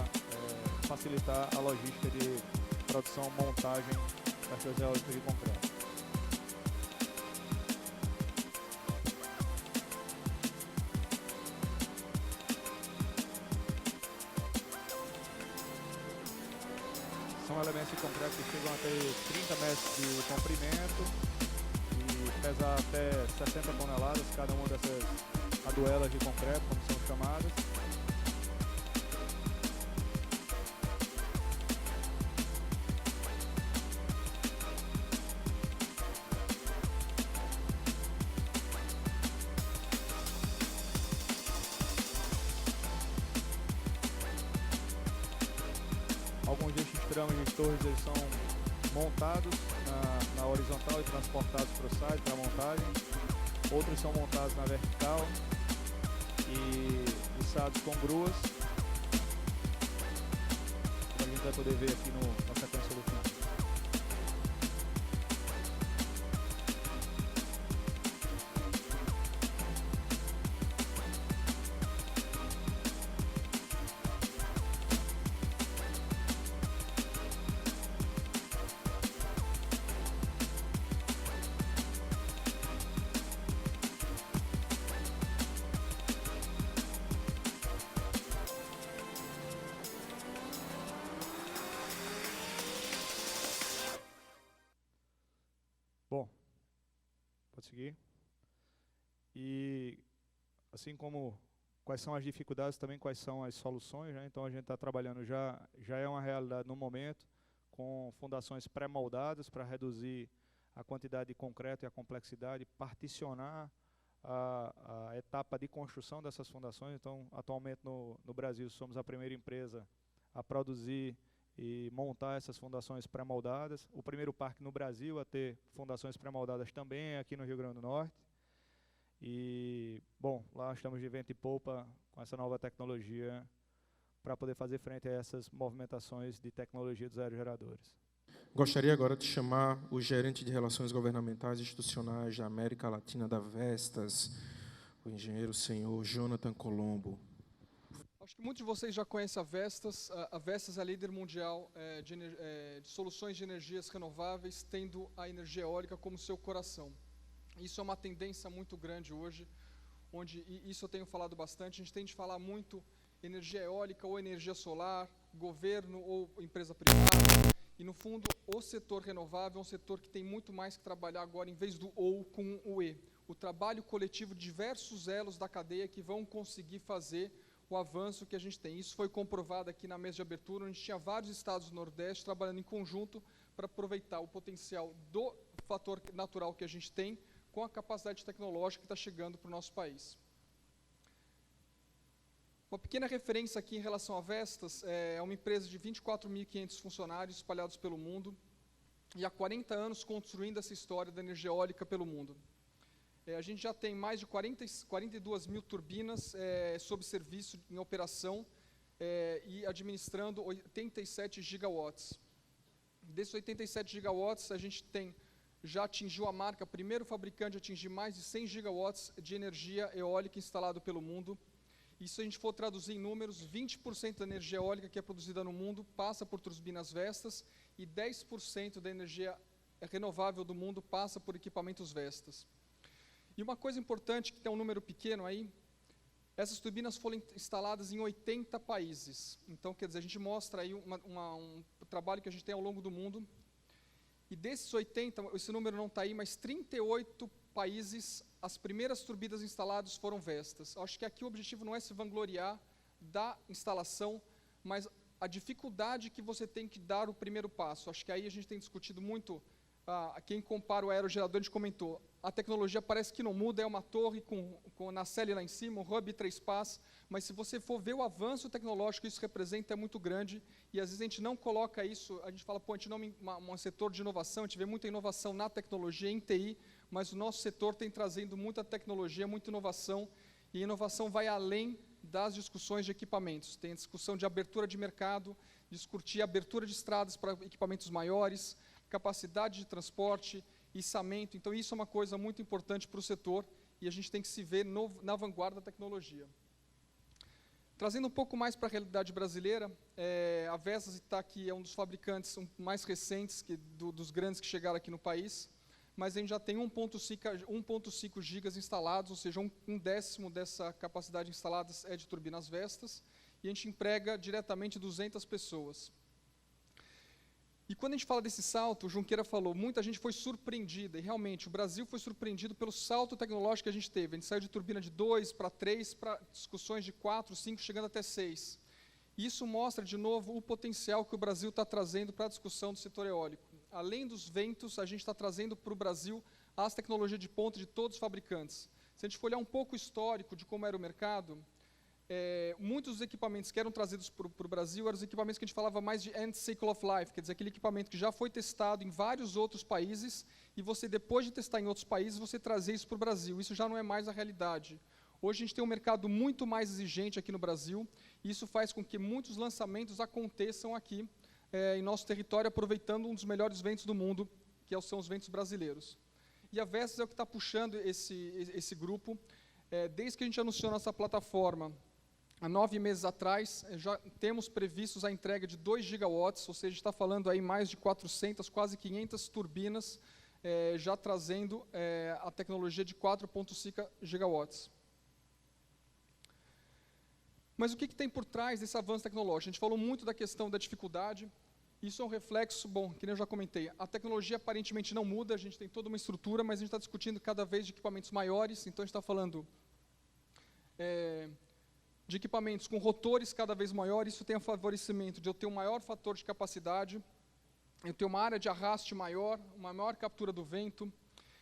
Speaker 7: facilitar a logística de produção e montagem das suas eólicas de concreto. São elementos de concreto que chegam a ter 30 metros de comprimento e pesar até 60 toneladas, cada uma dessas aduelas de concreto, como são chamadas. Alguns destes tramos de torres eles são montados na horizontal e transportados para o site, para a montagem. Outros são montados na vertical e içados com gruas, como a gente vai poder ver aqui na sequência do filme. Bom, pode seguir. E assim como quais são as dificuldades, também quais são as soluções, né? Então a gente está trabalhando, já é uma realidade no momento, com fundações pré-moldadas para reduzir a quantidade de concreto e a complexidade, particionar a etapa de construção dessas fundações. Então, atualmente no Brasil, somos a primeira empresa a produzir e montar essas fundações pré-moldadas. O primeiro parque no Brasil a ter fundações pré-moldadas também é aqui no Rio Grande do Norte. E, bom, lá estamos de vento e polpa com essa nova tecnologia para poder fazer frente a essas movimentações de tecnologia dos aerogeradores.
Speaker 3: Gostaria agora de chamar o gerente de Relações Governamentais e Institucionais da América Latina da Vestas, o engenheiro senhor Jonathan Colombo.
Speaker 8: Acho que muitos de vocês já conhecem a Vestas. A Vestas é a líder mundial de soluções de energias renováveis, tendo a energia eólica como seu coração. Isso é uma tendência muito grande hoje, e isso eu tenho falado bastante. A gente tem de falar muito energia eólica ou energia solar, governo ou empresa privada. E, no fundo, o setor renovável é um setor que tem muito mais que trabalhar agora, em vez do ou, com o e. O trabalho coletivo de diversos elos da cadeia que vão conseguir fazer o avanço que a gente tem. Isso foi comprovado aqui na mesa de abertura, onde tinha vários estados do Nordeste trabalhando em conjunto para aproveitar o potencial do fator natural que a gente tem com a capacidade tecnológica que está chegando para o nosso país. Uma pequena referência aqui em relação à Vestas, é uma empresa de 24.500 funcionários espalhados pelo mundo e há 40 anos construindo essa história da energia eólica pelo mundo. A gente já tem mais de 42 mil turbinas sob serviço em operação e administrando 87 gigawatts. Desses 87 gigawatts, a gente já atingiu a marca, primeiro fabricante a atingir mais de 100 gigawatts de energia eólica instalado pelo mundo. E se a gente for traduzir em números, 20% da energia eólica que é produzida no mundo passa por turbinas Vestas e 10% da energia renovável do mundo passa por equipamentos Vestas. E uma coisa importante, que tem um número pequeno aí, essas turbinas foram instaladas em 80 países. Então, quer dizer, a gente mostra aí um trabalho que a gente tem ao longo do mundo. E desses 80, esse número não está aí, mas 38 países, as primeiras turbinas instaladas foram Vestas. Acho que aqui o objetivo não é se vangloriar da instalação, mas a dificuldade que você tem que dar o primeiro passo. Acho que aí a gente tem discutido muito, quem compara o aerogerador, a gente comentou, a tecnologia parece que não muda, é uma torre com nacelle lá em cima, um hub 3 pás, mas se você for ver o avanço tecnológico que isso representa, é muito grande, e às vezes a gente não coloca isso, a gente fala, pô, a gente não é um setor de inovação, a gente vê muita inovação na tecnologia, em TI, mas o nosso setor tem trazendo muita tecnologia, muita inovação, e a inovação vai além das discussões de equipamentos. Tem a discussão de abertura de mercado, discutir abertura de estradas para equipamentos maiores, capacidade de transporte, içamento. Então, isso é uma coisa muito importante para o setor e a gente tem que se ver na vanguarda da tecnologia. Trazendo um pouco mais para a realidade brasileira, a Vestas está aqui, é um dos fabricantes mais recentes dos grandes que chegaram aqui no país, mas a gente já tem 1.5 gigas instalados, ou seja, um décimo dessa capacidade instalada é de turbinas Vestas, e a gente emprega diretamente 200 pessoas. E quando a gente fala desse salto, o Junqueira falou, muita gente foi surpreendida, e realmente o Brasil foi surpreendido pelo salto tecnológico que a gente teve. A gente saiu de turbina de 2 para 3, para discussões de 4, 5, chegando até 6. E isso mostra, de novo, o potencial que o Brasil está trazendo para a discussão do setor eólico. Além dos ventos, a gente está trazendo para o Brasil as tecnologias de ponta de todos os fabricantes. Se a gente for olhar um pouco o histórico de como era o mercado, muitos dos equipamentos que eram trazidos para o Brasil eram os equipamentos que a gente falava mais de end cycle of life, quer dizer, aquele equipamento que já foi testado em vários outros países e você, depois de testar em outros países, você trazer isso para o Brasil. Isso já não é mais a realidade. Hoje a gente tem um mercado muito mais exigente aqui no Brasil e isso faz com que muitos lançamentos aconteçam aqui em nosso território, aproveitando um dos melhores ventos do mundo, que são os ventos brasileiros. E a Vestas é o que está puxando esse grupo. Desde que a gente anunciou nossa plataforma, há 9 meses atrás, já temos previstos a entrega de 2 gigawatts, ou seja, a gente está falando aí mais de 400, quase 500 turbinas, já trazendo a tecnologia de 4,5 gigawatts. Mas o que tem por trás desse avanço tecnológico? A gente falou muito da questão da dificuldade, isso é um reflexo, bom, que nem eu já comentei, a tecnologia aparentemente não muda, a gente tem toda uma estrutura, mas a gente está discutindo cada vez de equipamentos maiores, então a gente está falando de equipamentos com rotores cada vez maiores, isso tem o favorecimento de eu ter um maior fator de capacidade, eu ter uma área de arraste maior, uma maior captura do vento,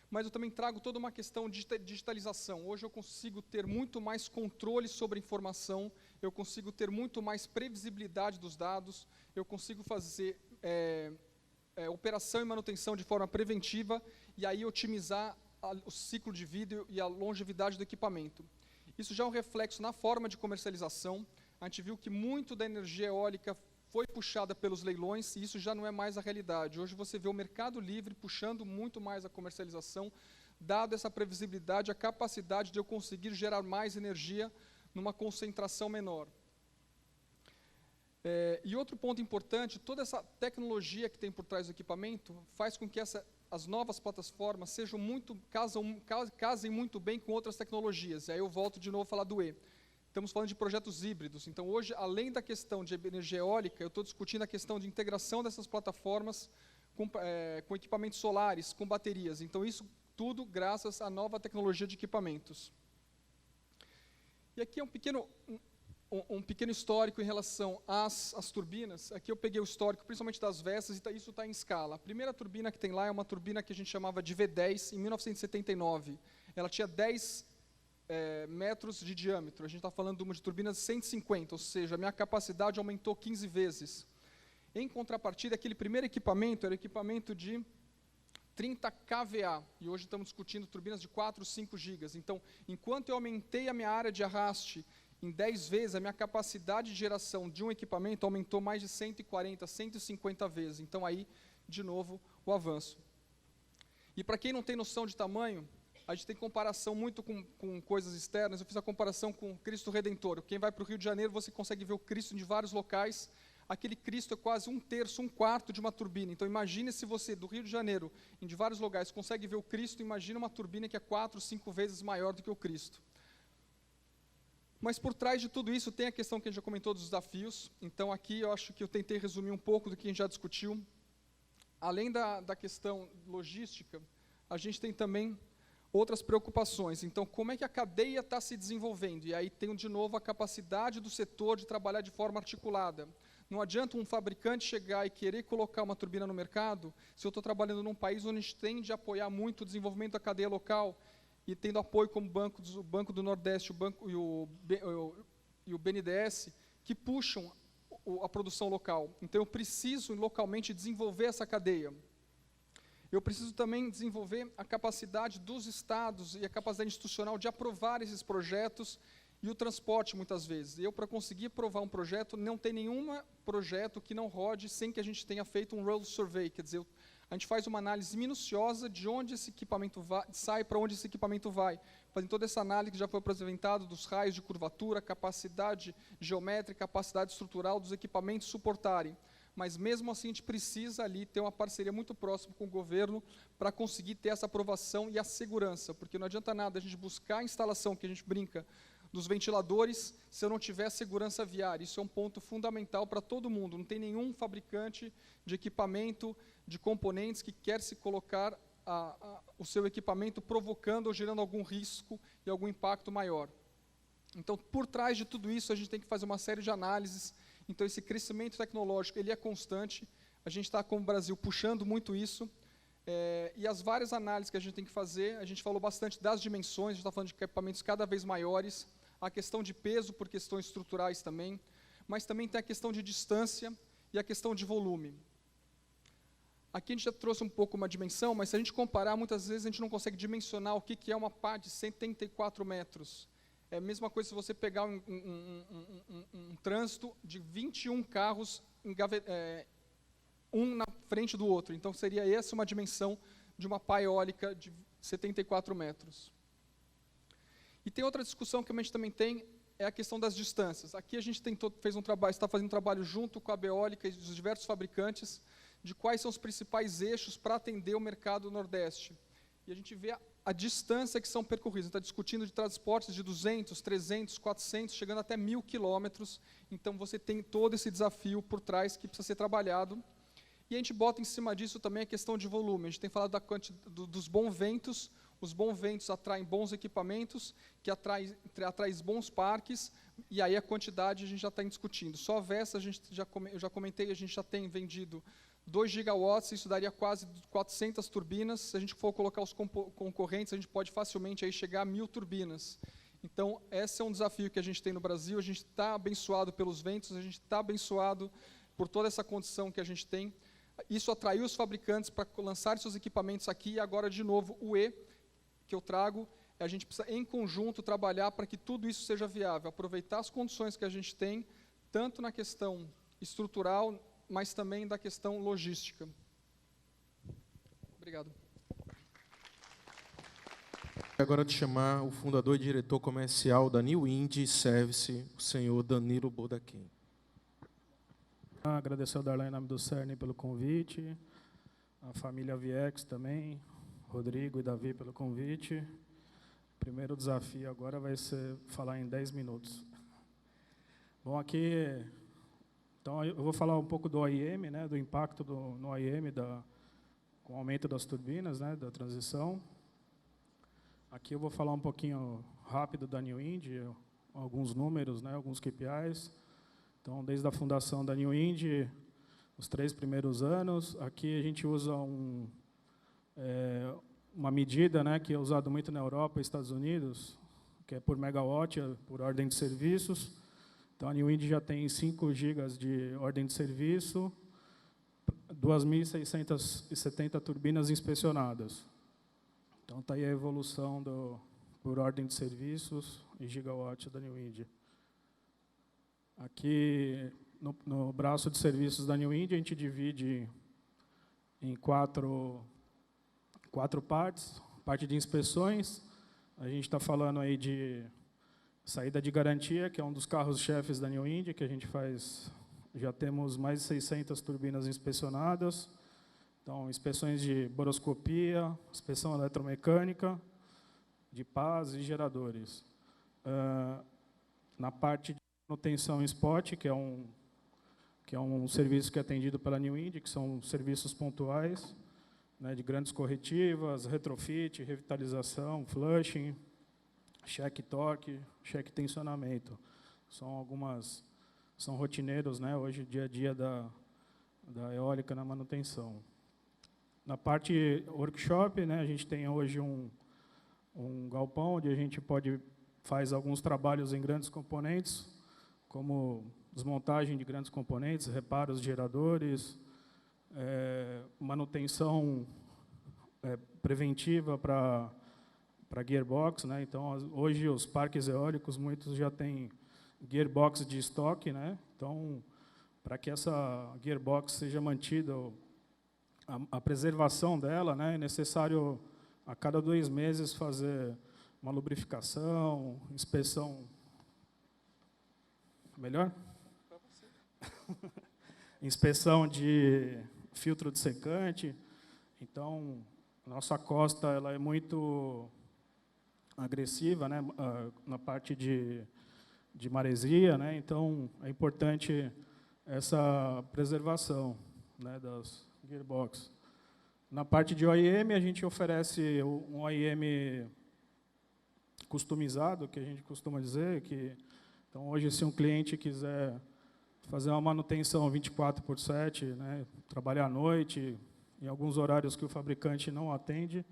Speaker 8: mas eu também trago toda uma questão de digitalização. Hoje eu consigo ter muito mais controle sobre a informação, eu consigo ter muito mais previsibilidade dos dados, eu consigo fazer operação e manutenção de forma preventiva e aí otimizar o ciclo de vida e a longevidade do equipamento. Isso já é um reflexo na forma de comercialização. A gente viu que muito da energia eólica foi puxada pelos leilões, e isso já não é mais a realidade. Hoje você vê o mercado livre puxando muito mais a comercialização, dado essa previsibilidade, a capacidade de eu conseguir gerar mais energia numa concentração menor. E outro ponto importante, toda essa tecnologia que tem por trás do equipamento faz com que as novas plataformas casem muito bem com outras tecnologias. E aí eu volto de novo a falar do E. Estamos falando de projetos híbridos. Então, hoje, além da questão de energia eólica, eu estou discutindo a questão de integração dessas plataformas com equipamentos solares, com baterias. Então, isso tudo graças à nova tecnologia de equipamentos. E aqui é um pequeno histórico em relação às turbinas. Aqui eu peguei o histórico, principalmente das Vestas, e isso está em escala. A primeira turbina que tem lá é uma turbina que a gente chamava de V10, em 1979. Ela tinha 10 metros de diâmetro. A gente está falando de uma turbina de 150, ou seja, a minha capacidade aumentou 15 vezes. Em contrapartida, aquele primeiro equipamento era equipamento de 30 kVA, e hoje estamos discutindo turbinas de 4, 5 gigas. Então, enquanto eu aumentei a minha área de arraste em 10 vezes, a minha capacidade de geração de um equipamento aumentou mais de 140, 150 vezes. Então, aí, de novo, o avanço. E para quem não tem noção de tamanho, a gente tem comparação muito com coisas externas. Eu fiz a comparação com o Cristo Redentor. Quem vai para o Rio de Janeiro, você consegue ver o Cristo em vários locais. Aquele Cristo é quase 1/3, 1/4 de uma turbina. Então, imagine se você, do Rio de Janeiro, em vários lugares, consegue ver o Cristo, imagina uma turbina que é 4, 5 vezes maior do que o Cristo. Mas, por trás de tudo isso, tem a questão que a gente já comentou dos desafios. Então, aqui, eu acho que eu tentei resumir um pouco do que a gente já discutiu. Além da questão logística, a gente tem também outras preocupações. Então, como é que a cadeia está se desenvolvendo? E aí tem, de novo, a capacidade do setor de trabalhar de forma articulada. Não adianta um fabricante chegar e querer colocar uma turbina no mercado se eu estou trabalhando num país onde a gente tende a apoiar muito o desenvolvimento da cadeia local e tendo apoio como o Banco do Nordeste e o BNDES, que puxam a produção local. Então, eu preciso localmente desenvolver essa cadeia. Eu preciso também desenvolver a capacidade dos estados e a capacidade institucional de aprovar esses projetos e o transporte, muitas vezes. Eu, para conseguir aprovar um projeto, não tem nenhum projeto que não rode sem que a gente tenha feito um roll survey, quer dizer, a gente faz uma análise minuciosa de onde esse equipamento sai, para onde esse equipamento vai. Fazendo toda essa análise que já foi apresentada dos raios de curvatura, capacidade geométrica, capacidade estrutural dos equipamentos suportarem. Mas, mesmo assim, a gente precisa ali ter uma parceria muito próxima com o governo para conseguir ter essa aprovação e a segurança, porque não adianta nada a gente buscar a instalação, que a gente brinca, dos ventiladores, se eu não tiver segurança viária. Isso é um ponto fundamental para todo mundo. Não tem nenhum fabricante de equipamento, de componentes, que quer se colocar o seu equipamento provocando ou gerando algum risco e algum impacto maior. Então, por trás de tudo isso, a gente tem que fazer uma série de análises. Então, esse crescimento tecnológico ele é constante. A gente está, como Brasil, puxando muito isso. E as várias análises que a gente tem que fazer, a gente falou bastante das dimensões, a gente está falando de equipamentos cada vez maiores, a questão de peso por questões estruturais também, mas também tem a questão de distância e a questão de volume. Aqui a gente já trouxe um pouco uma dimensão, mas se a gente comparar, muitas vezes a gente não consegue dimensionar o que é uma pá de 74 metros. É a mesma coisa se você pegar um trânsito de 21 carros um na frente do outro. Então, seria essa uma dimensão de uma pá eólica de 74 metros. E tem outra discussão que a gente também tem, é a questão das distâncias. Aqui a gente está fazendo um trabalho junto com a Beólica e os diversos fabricantes de quais são os principais eixos para atender o mercado Nordeste. E a gente vê a distância que são percorridas. A gente está discutindo de transportes de 200, 300, 400, chegando até 1.000 quilômetros. Então, você tem todo esse desafio por trás que precisa ser trabalhado. E a gente bota em cima disso também a questão de volume. A gente tem falado dos bons ventos. Os bons ventos atraem bons equipamentos, que atraem bons parques, e aí a quantidade a gente já está discutindo. Só a Vestas, eu já comentei, a gente já tem vendido 2 gigawatts, isso daria quase 400 turbinas. Se a gente for colocar os concorrentes, a gente pode facilmente aí chegar a 1.000 turbinas. Então, esse é um desafio que a gente tem no Brasil. A gente está abençoado pelos ventos, a gente está abençoado por toda essa condição que a gente tem. Isso atraiu os fabricantes para lançar seus equipamentos aqui, e agora, de novo, o que eu trago, a gente precisa, em conjunto, trabalhar para que tudo isso seja viável, aproveitar as condições que a gente tem, tanto na questão estrutural, mas também da questão logística. Obrigado.
Speaker 3: Agora de chamar o fundador e diretor comercial da New Indy Service, o senhor Danilo Bodaquim.
Speaker 9: Agradecer ao Darlene do CERN pelo convite, a família Viex também, Rodrigo e Davi pelo convite. O primeiro desafio agora vai ser falar em 10 minutos. Bom, aqui, então eu vou falar um pouco do OIM, né, do impacto no OIM com o aumento das turbinas, né, da transição. Aqui eu vou falar um pouquinho rápido da New Indy, alguns números, né, alguns KPIs. Então, desde a fundação da New Indy, os 3 primeiros anos, aqui a gente usa uma medida, né, que é usada muito na Europa e Estados Unidos, que é por megawatt, por ordem de serviços. Então, a New Indy já tem 5 gigas de ordem de serviço, 2.670 turbinas inspecionadas. Então, está aí a evolução por ordem de serviços e gigawatt da New Indy. Aqui, no braço de serviços da New Indy, a gente divide em quatro partes. Parte de inspeções, a gente está falando aí de saída de garantia, que é um dos carros-chefes da New Indy, que a gente faz, já temos mais de 600 turbinas inspecionadas. Então, inspeções de boroscopia, inspeção eletromecânica, de pás e geradores. Na parte de manutenção spot, que é um serviço que é atendido pela New Indy, que são serviços pontuais, né, de grandes corretivas, retrofit, revitalização, flushing, cheque torque, cheque tensionamento. São algumas são rotineiros, né, hoje, dia a dia da eólica na manutenção. Na parte workshop, né, a gente tem hoje um galpão onde a gente faz alguns trabalhos em grandes componentes, como desmontagem de grandes componentes, reparos de geradores, manutenção preventiva para gearbox, né? Então, hoje os parques eólicos, muitos já têm gearbox de estoque, né? Então, para que essa gearbox seja mantida, a preservação dela, né, é necessário a cada 2 meses fazer uma lubrificação, inspeção. Melhor? Inspeção de filtro de secante. Então, nossa costa ela é muito agressiva, né, na parte de maresia, né, então é importante essa preservação, né, das gearbox. Na parte de OEM, a gente oferece um OEM customizado, que a gente costuma dizer, então hoje, se um cliente quiser fazer uma manutenção 24/7, né, trabalhar à noite, em alguns horários que o fabricante não atende,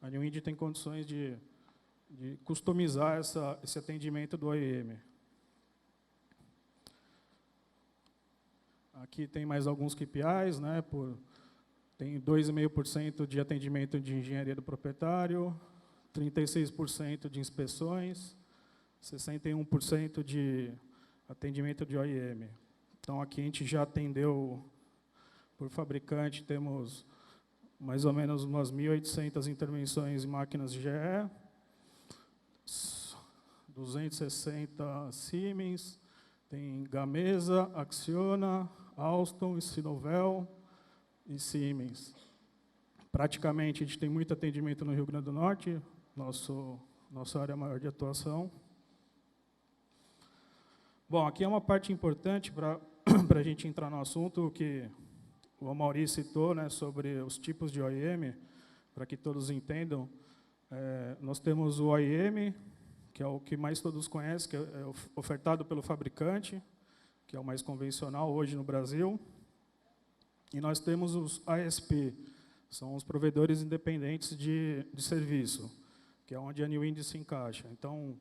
Speaker 9: a New Wind tem condições de customizar esse atendimento do OEM. Aqui tem mais alguns KPIs, né, tem 2,5% de atendimento de engenharia do proprietário, 36% de inspeções, 61% de atendimento de OEM. Então, aqui a gente já atendeu, por fabricante, temos mais ou menos umas 1.800 intervenções em máquinas GE, 260 Siemens, tem Gamesa, Acciona, Alstom, Sinovel e Siemens. Praticamente, a gente tem muito atendimento no Rio Grande do Norte, nossa área maior de atuação. Bom, aqui é uma parte importante para a gente entrar no assunto que o Amaury citou, né, sobre os tipos de OEM, para que todos entendam. Nós temos o OEM, que é o que mais todos conhecem, que é ofertado pelo fabricante, que é o mais convencional hoje no Brasil. E nós temos os ASP, são os provedores independentes de serviço, que é onde a New Wind se encaixa. Então,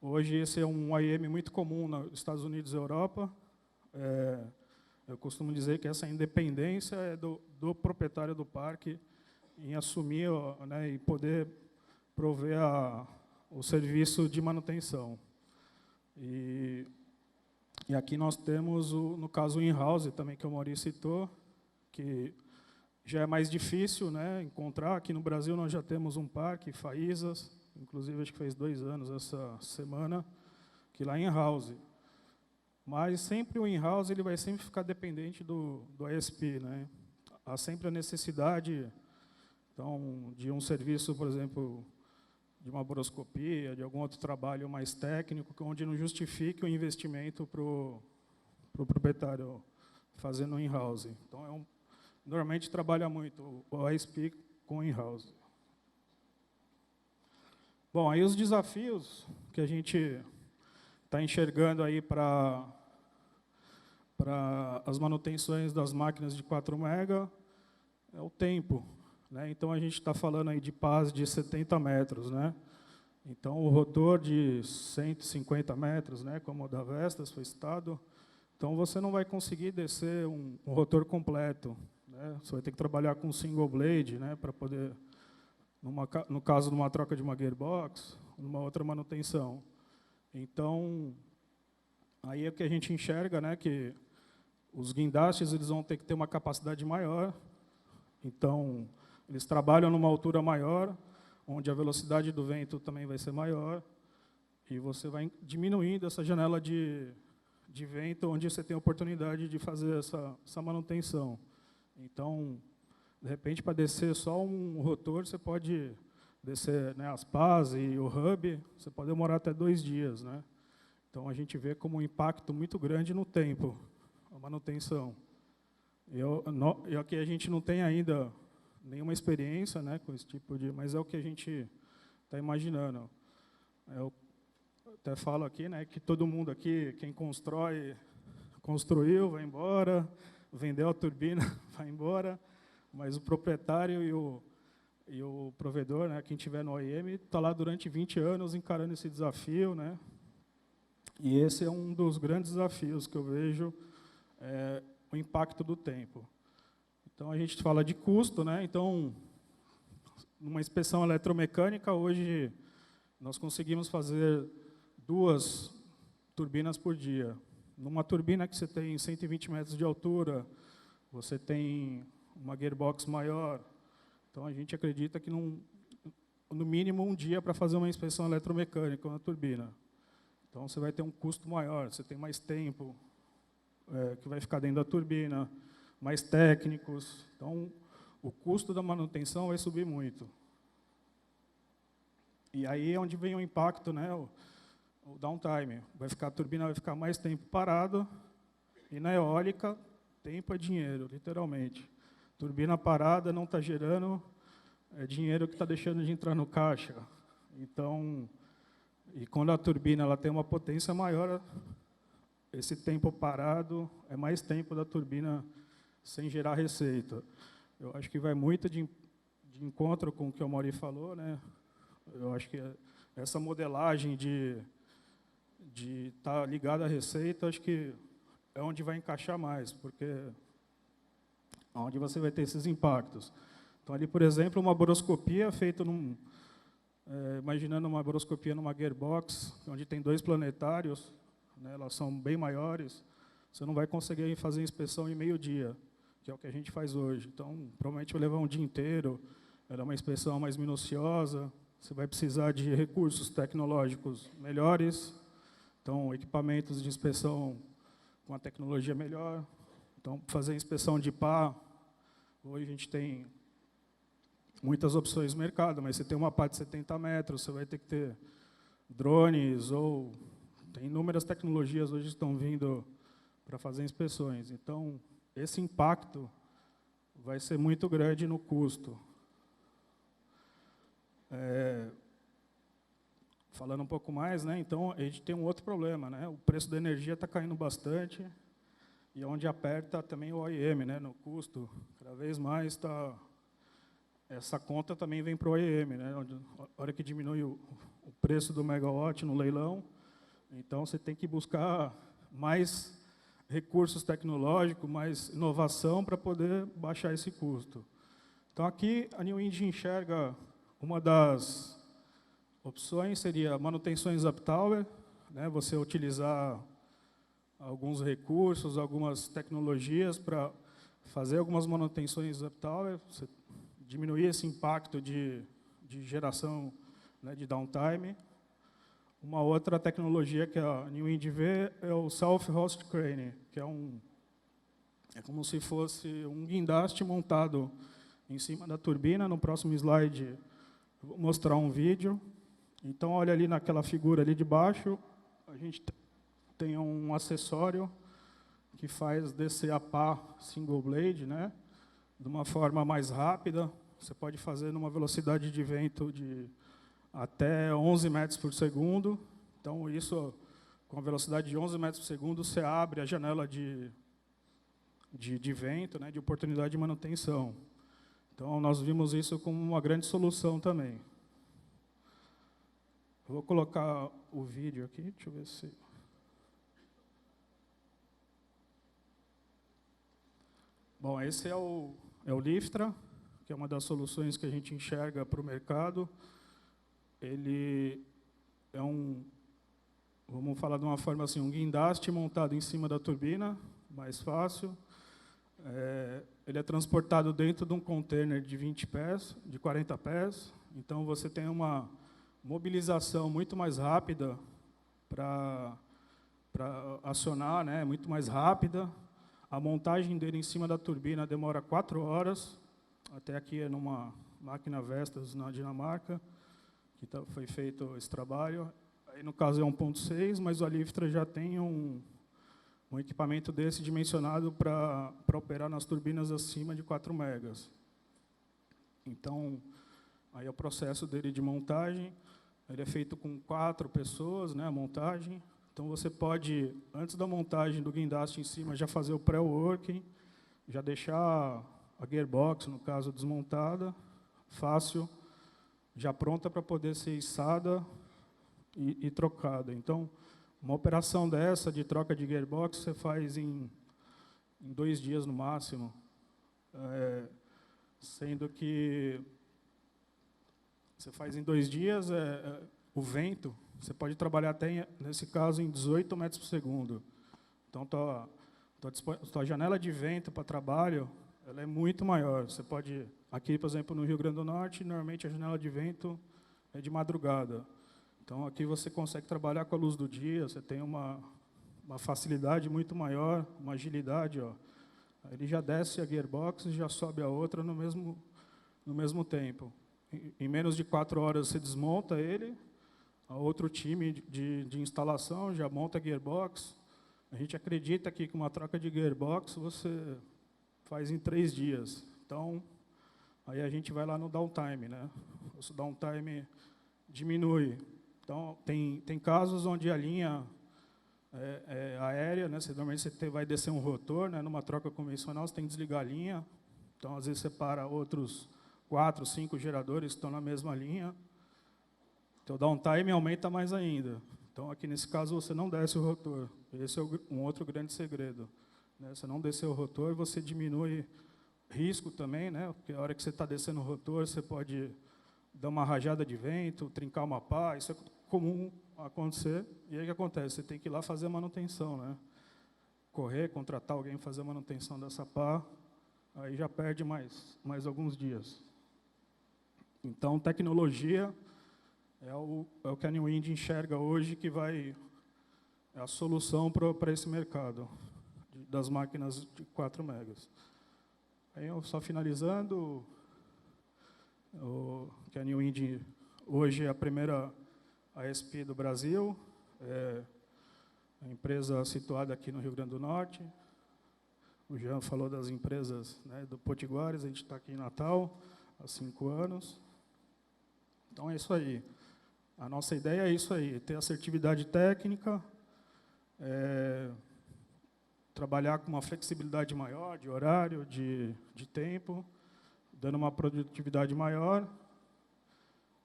Speaker 9: hoje esse é um OEM muito comum nos Estados Unidos e Europa. Eu costumo dizer que essa independência é do proprietário do parque em assumir, né, e poder prover o serviço de manutenção. E aqui nós temos, no caso, o in-house, também, que o Maurício citou, que já é mais difícil, né, encontrar. Aqui no Brasil nós já temos um parque, Faísas, inclusive acho que fez 2 anos essa semana, que lá é in-house. Mas sempre o in-house ele vai sempre ficar dependente do ASP, né? Há sempre a necessidade, então, de um serviço, por exemplo, de uma boroscopia, de algum outro trabalho mais técnico, onde não justifique o investimento para o proprietário fazer no in-house. Então, normalmente trabalha muito o ASP com in-house. Bom, aí os desafios que a gente está enxergando aí para as manutenções das máquinas de 4 MB é o tempo, né? Então, a gente está falando aí de pás de 70 metros. Né? Então, o rotor de 150 metros, né, como o da Vestas foi citado, então você não vai conseguir descer um rotor completo. Né? Você vai ter que trabalhar com single blade, né, para poder, no caso de uma troca de uma gearbox, numa outra manutenção. Então, aí é que a gente enxerga, né, que os guindastes eles vão ter que ter uma capacidade maior. Então, eles trabalham numa altura maior, onde a velocidade do vento também vai ser maior, e você vai diminuindo essa janela de vento, onde você tem a oportunidade de fazer essa manutenção. Então, de repente, para descer só um rotor, você pode descer, né, as pás e o hub, você pode demorar até 2 dias. Né? Então, a gente vê como um impacto muito grande no tempo, a manutenção. E aqui a gente não tem ainda nenhuma experiência, né, com esse tipo de... Mas é o que a gente está imaginando. Eu até falo aqui, né, que todo mundo aqui, quem constrói construiu, vai embora, vendeu a turbina, vai embora, mas o proprietário e o provedor, né, quem tiver no OEM, está lá durante 20 anos encarando esse desafio, né? E esse é um dos grandes desafios que eu vejo, o impacto do tempo. Então, a gente fala de custo, né? Então, numa inspeção eletromecânica, hoje, nós conseguimos fazer 2 turbinas por dia. Numa turbina que você tem 120 metros de altura, você tem uma gearbox maior. Então, a gente acredita que, no mínimo, um dia para fazer uma inspeção eletromecânica na turbina. Então, você vai ter um custo maior, você tem mais tempo que vai ficar dentro da turbina, mais técnicos. Então, o custo da manutenção vai subir muito. E aí é onde vem o impacto, né, o downtime. A turbina vai ficar mais tempo parada, e na eólica, tempo é dinheiro, literalmente. Turbina parada não está gerando dinheiro que está deixando de entrar no caixa. Então, e quando a turbina ela tem uma potência maior, esse tempo parado é mais tempo da turbina sem gerar receita. Eu acho que vai muito de encontro com o que o Mauri falou, né? Eu acho que essa modelagem de estar ligada à receita, acho que é onde vai encaixar mais, porque é onde você vai ter esses impactos. Então, ali, por exemplo, uma boroscopia feita imaginando uma boroscopia numa gearbox, onde tem 2 planetários, né, elas são bem maiores, você não vai conseguir fazer inspeção em meio-dia, que é o que a gente faz hoje. Então, provavelmente vai levar um dia inteiro, ela é uma inspeção mais minuciosa, você vai precisar de recursos tecnológicos melhores, então, equipamentos de inspeção com a tecnologia melhor. Então, fazer inspeção de pá, hoje a gente tem muitas opções no mercado, mas você tem uma pá de 70 metros, você vai ter que ter drones, ou tem inúmeras tecnologias hoje que estão vindo para fazer inspeções. Então, esse impacto vai ser muito grande no custo. Falando um pouco mais, né, então, a gente tem um outro problema, né, o preço da energia está caindo bastante, e onde aperta também o OEM, né, no custo, cada vez mais essa conta também vem para o OEM, né, a hora que diminui o preço do megawatt no leilão, então você tem que buscar mais recursos tecnológicos, mais inovação para poder baixar esse custo. Então, aqui, a New Wind enxerga uma das opções, seria manutenções uptower, né, você utilizar alguns recursos, algumas tecnologias para fazer algumas manutenções uptower, você diminuir esse impacto de geração, né, de downtime. Uma outra tecnologia que a New Wind vê é o Self-Host Crane, que é como se fosse um guindaste montado em cima da turbina. No próximo slide, eu vou mostrar um vídeo. Então, olha ali naquela figura ali de baixo, a gente tem um acessório que faz descer a pá single blade, né, de uma forma mais rápida. Você pode fazer numa velocidade de vento de até 11 metros por segundo. Então, isso, com a velocidade de 11 metros por segundo, você abre a janela de vento, né, de oportunidade de manutenção. Então, nós vimos isso como uma grande solução também. Eu vou colocar o vídeo aqui, deixa eu ver se... Bom, esse é o Liftra, que é uma das soluções que a gente enxerga para o mercado. Ele é vamos falar de uma forma assim, um guindaste montado em cima da turbina, mais fácil. Ele é transportado dentro de um container de 20 pés, de 40 pés. Então, você tem uma mobilização muito mais rápida para acionar, né, muito mais rápida. A montagem dele em cima da turbina demora 4 horas. Até aqui é numa máquina Vestas, na Dinamarca, que foi feito esse trabalho. Aí, no caso, é 1.6, mas o Liftra já tem um equipamento desse dimensionado para operar nas turbinas acima de 4 megas. Então, aí é o processo dele de montagem. Ele é feito com 4 pessoas, né, a montagem. Então, você pode, antes da montagem do guindaste em cima, já fazer o pré-working, já deixar a gearbox, no caso, desmontada, fácil, já pronta para poder ser içada e trocada. Então, uma operação dessa, de troca de gearbox, você faz em 2 dias no máximo, sendo que você faz em 2 dias, o vento, você pode trabalhar até, nesse caso, em 18 metros por segundo. Então, tua janela de vento para trabalho, ela é muito maior. Você pode, aqui, por exemplo, no Rio Grande do Norte, normalmente a janela de vento é de madrugada. Então, aqui você consegue trabalhar com a luz do dia, você tem uma facilidade muito maior, uma agilidade. Ó. Ele já desce a gearbox e já sobe a outra no mesmo tempo. Em menos de 4 horas você desmonta ele, a outro time de instalação já monta a gearbox. A gente acredita que com uma troca de gearbox você faz em 3 dias. Então, aí a gente vai lá no downtime, né? O downtime diminui. Então, tem casos onde a linha aérea, né? Normalmente você vai descer um rotor, né? Numa troca convencional, você tem que desligar a linha. Então, às vezes, você para outros 4, 5 geradores que estão na mesma linha. Então, o downtime aumenta mais ainda. Então, aqui nesse caso, você não desce o rotor. Esse é um outro grande segredo. Né? Você não descer o rotor, você diminui risco também, né? Porque a hora que você está descendo o rotor, você pode dar uma rajada de vento, trincar uma pá, isso é comum acontecer. E aí o que acontece? Você tem que ir lá fazer a manutenção, né? Correr, contratar alguém fazer a manutenção dessa pá, aí já perde mais alguns dias. Então, tecnologia é o que a New Wind enxerga hoje, que é a solução para esse mercado das máquinas de 4 megas. Aí, só finalizando, que a New Wind hoje é a primeira ASP do Brasil, a empresa situada aqui no Rio Grande do Norte. O Jean falou das empresas, né, do Potiguares, a gente está aqui em Natal há 5 anos. Então, é isso aí. A nossa ideia é isso aí, ter assertividade técnica, trabalhar com uma flexibilidade maior de horário, de tempo, dando uma produtividade maior.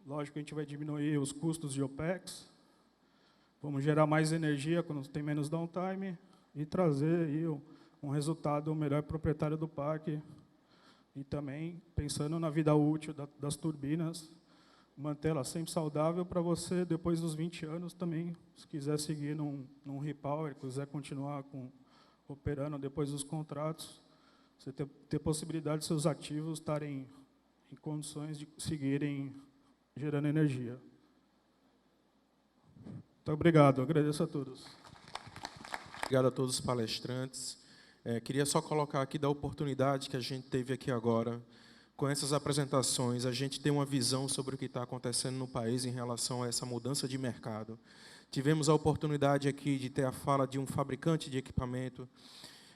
Speaker 9: Lógico que a gente vai diminuir os custos de OPEX, vamos gerar mais energia quando tem menos downtime e trazer aí um resultado melhor proprietário do parque e também pensando na vida útil das turbinas, mantê-la sempre saudável para você, depois dos 20 anos, também, se quiser seguir num repower, quiser continuar operando depois dos contratos, você ter possibilidade de seus ativos estarem em condições de seguirem gerando energia. Muito obrigado, agradeço a todos.
Speaker 3: Obrigado a todos os palestrantes. Queria só colocar aqui da oportunidade que a gente teve aqui agora. Com essas apresentações, a gente tem uma visão sobre o que está acontecendo no país em relação a essa mudança de mercado. Tivemos a oportunidade aqui de ter a fala de um fabricante de equipamento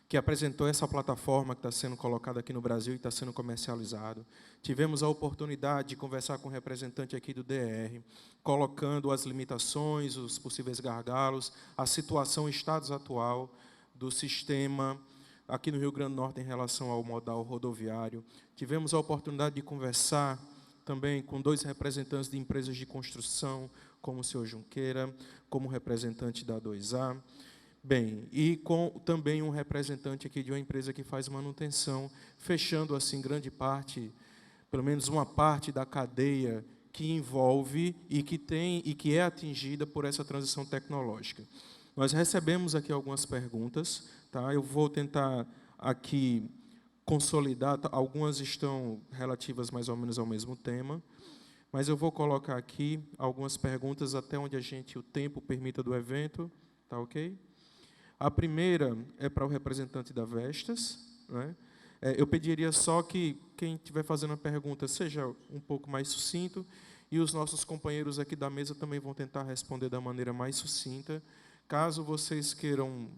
Speaker 3: que apresentou essa plataforma que está sendo colocada aqui no Brasil e está sendo comercializado. Tivemos a oportunidade de conversar com um representante aqui do DR, colocando as limitações, os possíveis gargalos, a situação, o status atual do sistema aqui no Rio Grande do Norte em relação ao modal rodoviário. Tivemos a oportunidade de conversar também com 2 representantes de empresas de construção, como o senhor Junqueira, como representante da 2A, bem, e com também um representante aqui de uma empresa que faz manutenção, fechando assim grande parte, pelo menos uma parte da cadeia que envolve e que é atingida por essa transição tecnológica. Nós recebemos aqui algumas perguntas, tá? Eu vou tentar aqui consolidar, algumas estão relativas mais ou menos ao mesmo tema, mas eu vou colocar aqui algumas perguntas até onde o tempo permita do evento, tá ok? A primeira é para o representante da Vestas, né? Eu pediria só que quem estiver fazendo a pergunta seja um pouco mais sucinto, e os nossos companheiros aqui da mesa também vão tentar responder da maneira mais sucinta. Caso vocês queiram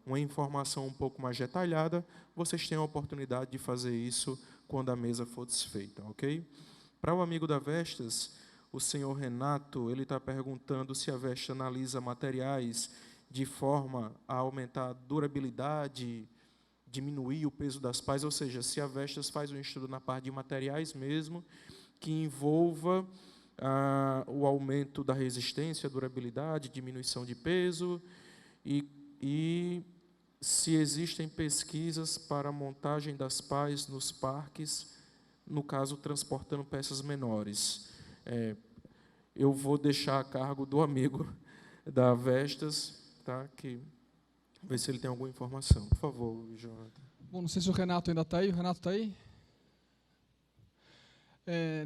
Speaker 3: uma informação um pouco mais detalhada, vocês têm a oportunidade de fazer isso quando a mesa for desfeita, ok? Para o amigo da Vestas, o senhor Renato, ele está perguntando se a Vestas analisa materiais de forma a aumentar a durabilidade, diminuir o peso das pás, ou seja, se a Vestas faz um estudo na parte de materiais mesmo, que envolva o aumento da resistência, durabilidade, diminuição de peso, e se existem pesquisas para a montagem das pás nos parques, no caso, transportando peças menores. Eu vou deixar a cargo do amigo da Vestas, tá? Ver se ele tem alguma informação. Por favor, Jonathan.
Speaker 8: Bom, não sei se o Renato ainda está aí. O Renato está aí?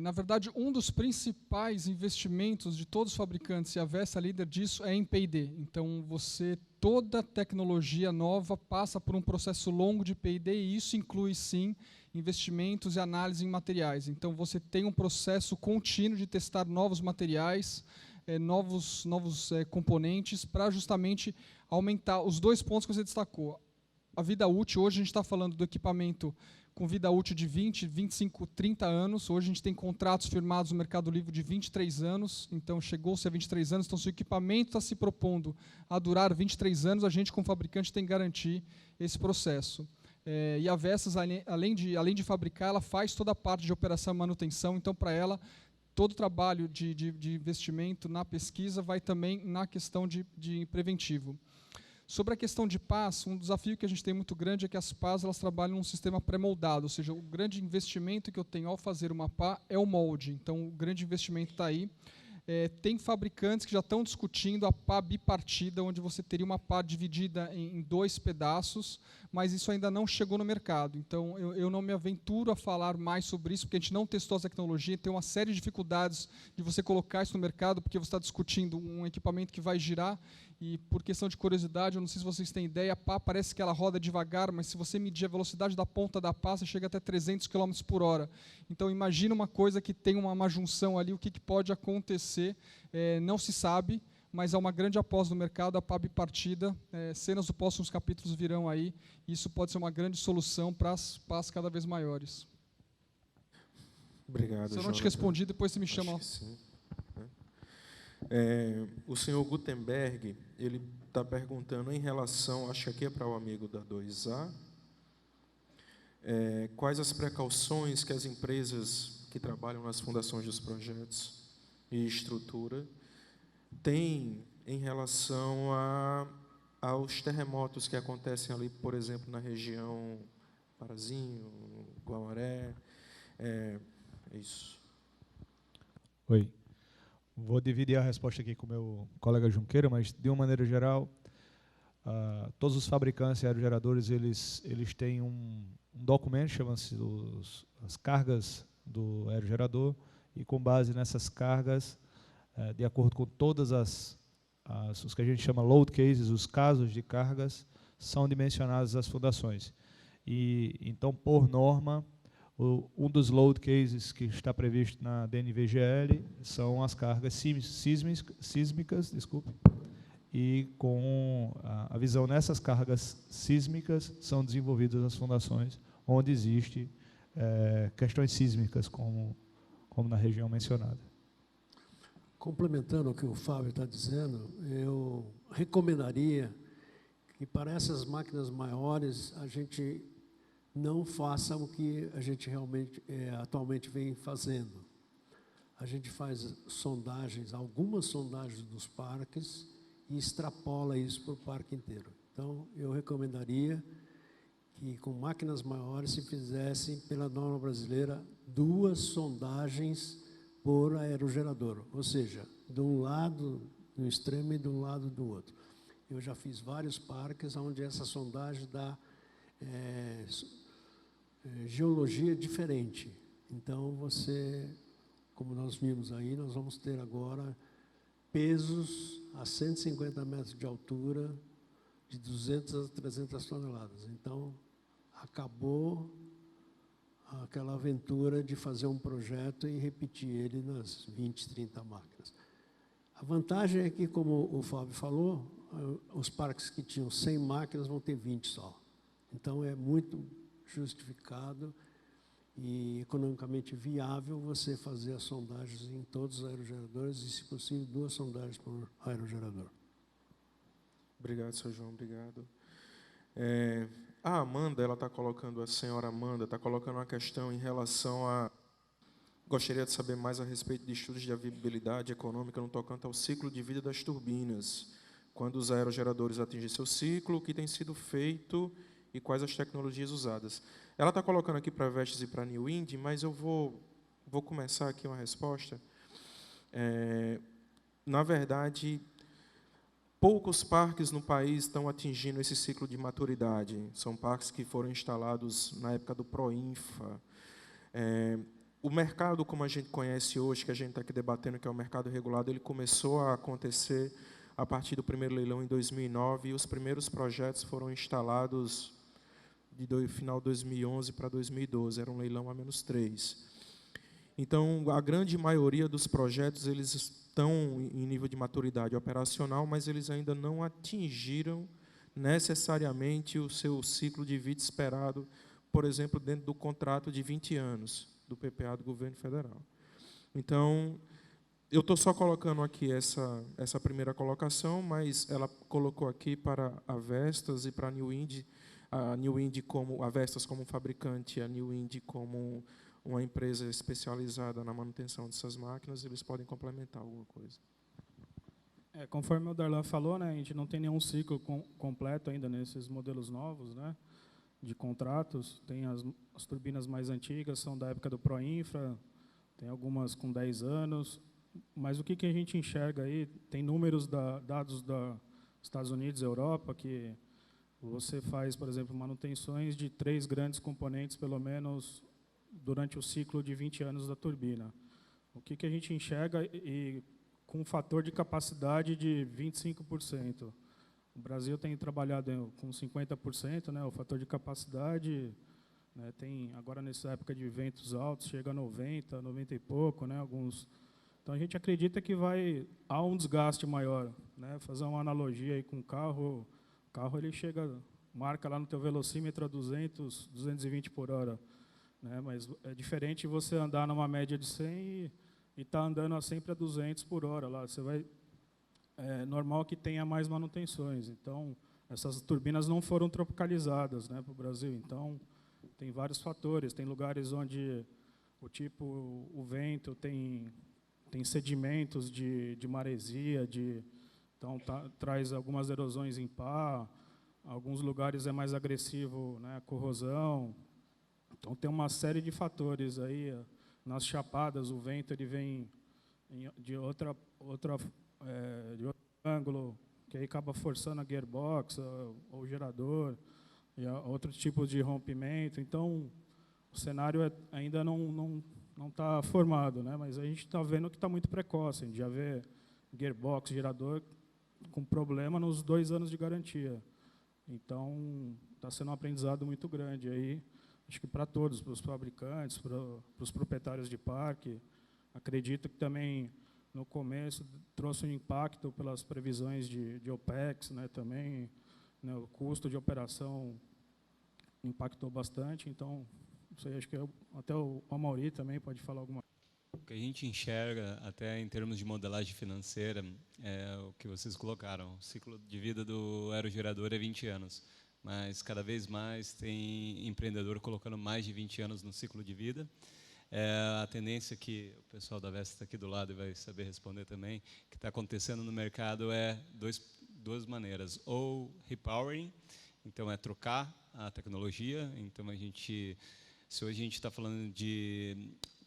Speaker 8: Na verdade, um dos principais investimentos de todos os fabricantes, e a Vestas é líder disso, é em P&D. Então, toda tecnologia nova passa por um processo longo de P&D, e isso inclui, sim, investimentos e análise em materiais. Então, você tem um processo contínuo de testar novos materiais, novos componentes, para justamente aumentar os dois pontos que você destacou. A vida útil, hoje a gente está falando do equipamento com vida útil de 20, 25, 30 anos. Hoje a gente tem contratos firmados no Mercado Livre de 23 anos, então chegou-se a 23 anos. Então, se o equipamento está se propondo a durar 23 anos, a gente, como fabricante, tem que garantir esse processo. E a Vestas, além de fabricar, ela faz toda a parte de operação e manutenção. Então, para ela, todo o trabalho de investimento na pesquisa vai também na questão de preventivo. Sobre a questão de pás, um desafio que a gente tem muito grande é que as pás elas trabalham num sistema pré-moldado, ou seja, o grande investimento que eu tenho ao fazer uma pá é o molde. Então, o grande investimento está aí. Tem fabricantes que já estão discutindo a pá bipartida, onde você teria uma pá dividida em dois pedaços, mas isso ainda não chegou no mercado. Então, eu não me aventuro a falar mais sobre isso, porque a gente não testou a tecnologia, tem uma série de dificuldades de você colocar isso no mercado, porque você está discutindo um equipamento que vai girar, e por questão de curiosidade, eu não sei se vocês têm ideia, a pá parece que ela roda devagar, mas se você medir a velocidade da ponta da pá, você chega até 300 km por hora. Então, imagina uma coisa que tem uma junção ali, o que pode acontecer, não se sabe, mas há uma grande aposta no mercado, a pá bipartida, cenas dos próximos capítulos virão aí, e isso pode ser uma grande solução para as pás cada vez maiores.
Speaker 3: Obrigado,
Speaker 8: Se eu não te respondi, depois você me chama.
Speaker 3: Acho que sim. O senhor Gutenberg, ele está perguntando em relação, acho que aqui é para o amigo da 2A, quais as precauções que as empresas que trabalham nas fundações dos projetos e estrutura têm em relação aos terremotos que acontecem ali, por exemplo, na região Parazinho, Guamaré. Isso.
Speaker 7: Oi. Vou dividir a resposta aqui com o meu colega Junqueira, mas, de uma maneira geral, todos os fabricantes de aerogeradores eles têm um documento, chama-se as cargas do aerogerador, e, com base nessas cargas, de acordo com todas os que a gente chama load cases, os casos de cargas, são dimensionadas as fundações. E, então, por norma, um dos load cases que está previsto na DNVGL são as cargas sísmicas, e com a visão nessas cargas sísmicas são desenvolvidas as fundações onde existe questões sísmicas, como na região mencionada.
Speaker 6: Complementando o que o Fábio está dizendo, eu recomendaria que para essas máquinas maiores a gente não faça o que a gente realmente atualmente vem fazendo. A gente faz sondagens, algumas sondagens dos parques e extrapola isso para o parque inteiro. Então, eu recomendaria que com máquinas maiores se fizessem, pela norma brasileira, 2 sondagens por aerogerador, ou seja, de um lado no extremo e de um lado do outro. Eu já fiz vários parques onde essa sondagem dá geologia diferente. Então, como nós vimos aí, nós vamos ter agora pesos a 150 metros de altura, de 200 a 300 toneladas. Então, acabou aquela aventura de fazer um projeto e repetir ele nas 20, 30 máquinas. A vantagem é que, como o Fábio falou, os parques que tinham 100 máquinas vão ter 20 só. Então, é muito justificado e economicamente viável você fazer as sondagens em todos os aerogeradores e, se possível, 2 sondagens por aerogerador.
Speaker 3: Obrigado, Sr. João, obrigado. A Amanda, ela está colocando, a senhora Amanda, está colocando uma questão em relação a... Gostaria de saber mais a respeito de estudos de viabilidade econômica no tocante ao ciclo de vida das turbinas, quando os aerogeradores atingem seu ciclo, o que tem sido feito e quais as tecnologias usadas. Ela está colocando aqui para Vestas e para New Wind, mas eu vou começar aqui uma resposta. Na verdade, poucos parques no país estão atingindo esse ciclo de maturidade. São parques que foram instalados na época do Proinfa. O mercado, como a gente conhece hoje, que a gente está aqui debatendo, que é o mercado regulado, ele começou a acontecer a partir do primeiro leilão em 2009, e os primeiros projetos foram instalados de final de 2011 para 2012, era um leilão a -3. Então, a grande maioria dos projetos eles estão em nível de maturidade operacional, mas eles ainda não atingiram necessariamente o seu ciclo de vida esperado, por exemplo, dentro do contrato de 20 anos do PPA do governo federal. Então, eu estou só colocando aqui essa primeira colocação, mas ela colocou aqui para a Vestas e para a New Wind como a Vestas como fabricante, a New Wind como uma empresa especializada na manutenção dessas máquinas, eles podem complementar alguma coisa.
Speaker 9: Conforme o Darlan falou, né, a gente não tem nenhum ciclo completo ainda nesses modelos novos, né, de contratos. Tem as turbinas mais antigas, são da época do Proinfra, tem algumas com 10 anos, mas o que a gente enxerga aí, tem números dados dos Estados Unidos e Europa, que você faz, por exemplo, manutenções de 3 grandes componentes, pelo menos, durante o ciclo de 20 anos da turbina. O que a gente enxerga e com um fator de capacidade de 25%. O Brasil tem trabalhado com 50%, né, o fator de capacidade, né, tem, agora nessa época de ventos altos, chega a 90, 90 e pouco, né, alguns. Então, a gente acredita que há um desgaste maior, né, fazer uma analogia aí com o carro ele marca lá no teu velocímetro a 200, 220 por hora, né, mas é diferente você andar numa média de 100 e estar andando sempre a 200 por hora. Lá você vai... É normal que tenha mais manutenções. Então, essas turbinas não foram tropicalizadas, né, para o Brasil. Então, tem vários fatores. Tem lugares onde o vento tem sedimentos de maresia, então traz algumas erosões em pá. Alguns lugares é mais agressivo, né, a corrosão. Então, tem uma série de fatores aí. Nas chapadas, o vento ele vem de outro ângulo, que aí acaba forçando a gearbox, ou o gerador, e outros tipos de rompimento. Então, o cenário ainda não está formado, né? Mas a gente está vendo que está muito precoce. A gente já vê gearbox, gerador, com problema nos 2 anos de garantia. Então, está sendo um aprendizado muito grande aí, acho que para todos, para os fabricantes, para os proprietários de parque. Acredito que também, no começo, trouxe um impacto pelas previsões de OPEX, né, também, né, o custo de operação impactou bastante. Então, não sei, acho que até o Amaury também pode falar alguma coisa.
Speaker 2: O que a gente enxerga, até em termos de modelagem financeira, é o que vocês colocaram. O ciclo de vida do aerogerador é 20 anos. Mas, cada vez mais, tem empreendedor colocando mais de 20 anos no ciclo de vida. A tendência que o pessoal da Vestas está aqui do lado e vai saber responder também, que está acontecendo no mercado é duas maneiras. Ou repowering, então é trocar a tecnologia. Então, se hoje a gente está falando de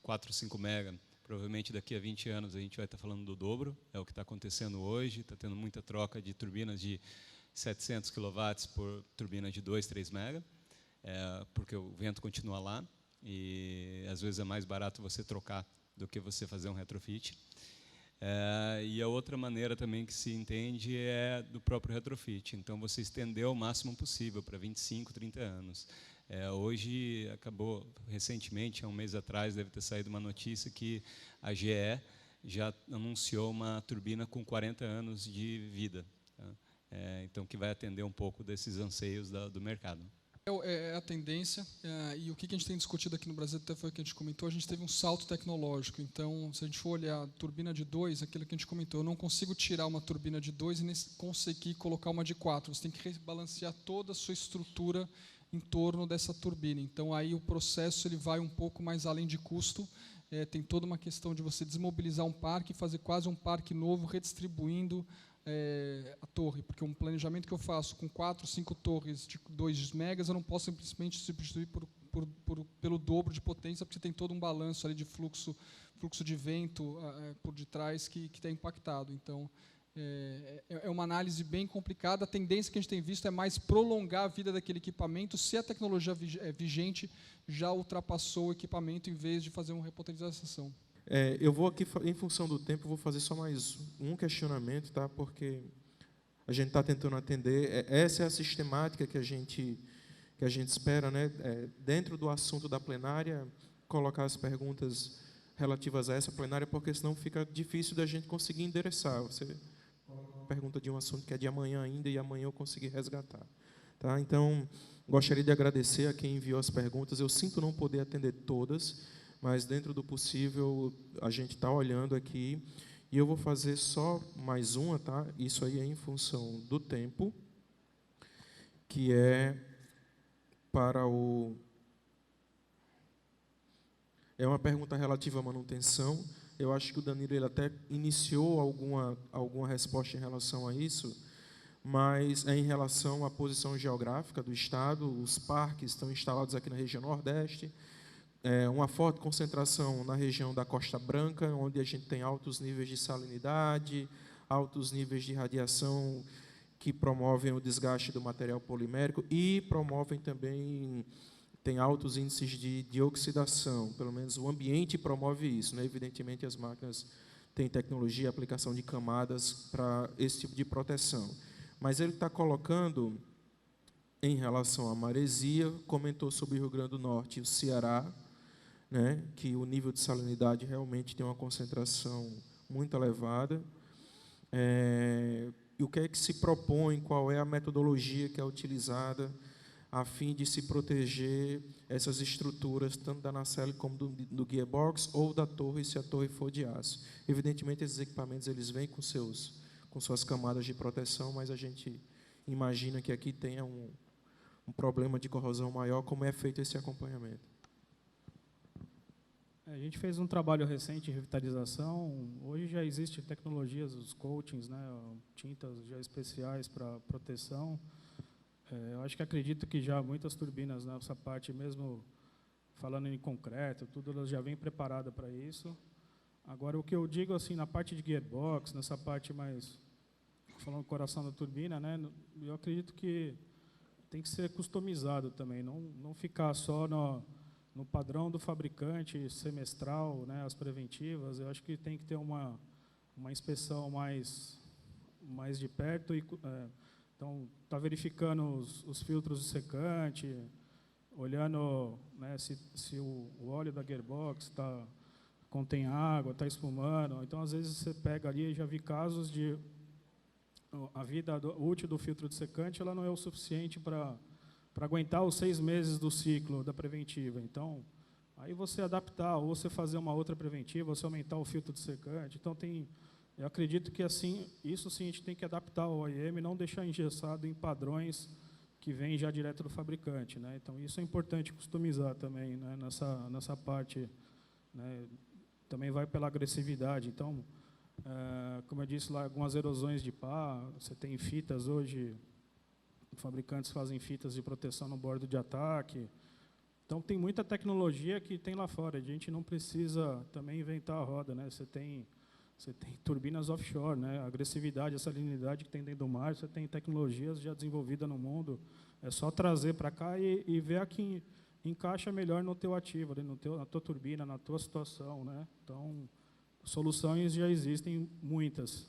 Speaker 2: 4, 5 mega, provavelmente daqui a 20 anos a gente vai estar falando do dobro. É o que está acontecendo hoje. Está tendo muita troca de turbinas de 700 kW por turbina de 2, 3 mega, porque o vento continua lá, e às vezes é mais barato você trocar do que você fazer um retrofit. E a outra maneira também que se entende é do próprio retrofit. Então, você estendeu o máximo possível para 25, 30 anos. Hoje, recentemente, há um mês atrás, deve ter saído uma notícia que a GE já anunciou uma turbina com 40 anos de vida. Tá? Então, que vai atender um pouco desses anseios do mercado.
Speaker 8: É a tendência, e o que a gente tem discutido aqui no Brasil, até foi o que a gente comentou, a gente teve um salto tecnológico. Então, se a gente for olhar a turbina de 2, aquilo que a gente comentou, eu não consigo tirar uma turbina de 2 e nem conseguir colocar uma de 4. Você tem que rebalancear toda a sua estrutura em torno dessa turbina. Então, aí o processo ele vai um pouco mais além de custo. Tem toda uma questão de você desmobilizar um parque e fazer quase um parque novo, redistribuindo a torre, porque um planejamento que eu faço com 4, 5 torres de 2 megas, eu não posso simplesmente substituir pelo dobro de potência, porque tem todo um balanço ali de fluxo de vento por detrás que está impactado. Então, é uma análise bem complicada. A tendência que a gente tem visto é mais prolongar a vida daquele equipamento, se a tecnologia vigente já ultrapassou o equipamento, em vez de fazer uma repotenização.
Speaker 3: Eu vou aqui, em função do tempo, vou fazer só mais um questionamento, tá? Porque a gente está tentando atender. Essa é a sistemática que a gente espera, né? Dentro do assunto da plenária, colocar as perguntas relativas a essa plenária, porque senão fica difícil da gente conseguir endereçar. Você pergunta de um assunto que é de amanhã ainda e amanhã eu conseguir resgatar. Tá? Então, gostaria de agradecer a quem enviou as perguntas. Eu sinto não poder atender todas, mas, dentro do possível, a gente está olhando aqui. E eu vou fazer só mais uma, tá? Isso aí é em função do tempo, que é para o... É uma pergunta relativa à manutenção. Eu acho que o Danilo ele até iniciou alguma resposta em relação a isso, mas é em relação à posição geográfica do Estado. Os parques estão instalados aqui na região Nordeste, uma forte concentração na região da Costa Branca, onde a gente tem altos níveis de salinidade, altos níveis de radiação que promovem o desgaste do material polimérico e promovem também, tem altos índices de oxidação, pelo menos o ambiente promove isso, né? Evidentemente, as máquinas têm tecnologia, aplicação de camadas para esse tipo de proteção. Mas ele está colocando, em relação à maresia, comentou sobre o Rio Grande do Norte e o Ceará, né, que o nível de salinidade realmente tem uma concentração muito elevada. E o que é que se propõe, qual é a metodologia que é utilizada a fim de se proteger essas estruturas, tanto da nacelle como do gearbox ou da torre, se a torre for de aço. Evidentemente, esses equipamentos eles vêm com suas camadas de proteção, mas a gente imagina que aqui tenha um problema de corrosão maior. Como é feito esse acompanhamento?
Speaker 9: A gente fez um trabalho recente de revitalização. Hoje já existem tecnologias, os coatings, né, tintas já especiais para proteção. Eu acho que acredito que já muitas turbinas nessa parte, mesmo falando em concreto, tudo, elas já vêm preparadas para isso. Agora, o que eu digo assim, na parte de gearbox, nessa parte mais, falando do coração da turbina, né, eu acredito que tem que ser customizado também, não ficar só no padrão do fabricante semestral, né, as preventivas. Eu acho que tem que ter uma inspeção mais de perto. Então, está verificando os filtros de secante, olhando, né, se o óleo da gearbox contém água, está espumando. Então, às vezes, você pega ali, já vi casos de a vida útil do filtro de secante ela não é o suficiente para aguentar os 6 meses do ciclo da preventiva. Então, aí você adaptar, ou você fazer uma outra preventiva, ou você aumentar o filtro de secante. Então, eu acredito que assim, isso sim a gente tem que adaptar ao OEM, não deixar engessado em padrões que vêm já direto do fabricante, né? Então, isso é importante customizar também, né, nessa parte, né? Também vai pela agressividade. Então, como eu disse lá, algumas erosões de pá, você tem fitas hoje, fabricantes fazem fitas de proteção no bordo de ataque. Então, tem muita tecnologia que tem lá fora. A gente não precisa também inventar a roda, né? Você tem turbinas offshore, né? A agressividade, a salinidade que tem dentro do mar, você tem tecnologias já desenvolvidas no mundo. É só trazer para cá e ver a que encaixa melhor no teu ativo, na tua turbina, na tua situação, né? Então, soluções já existem muitas.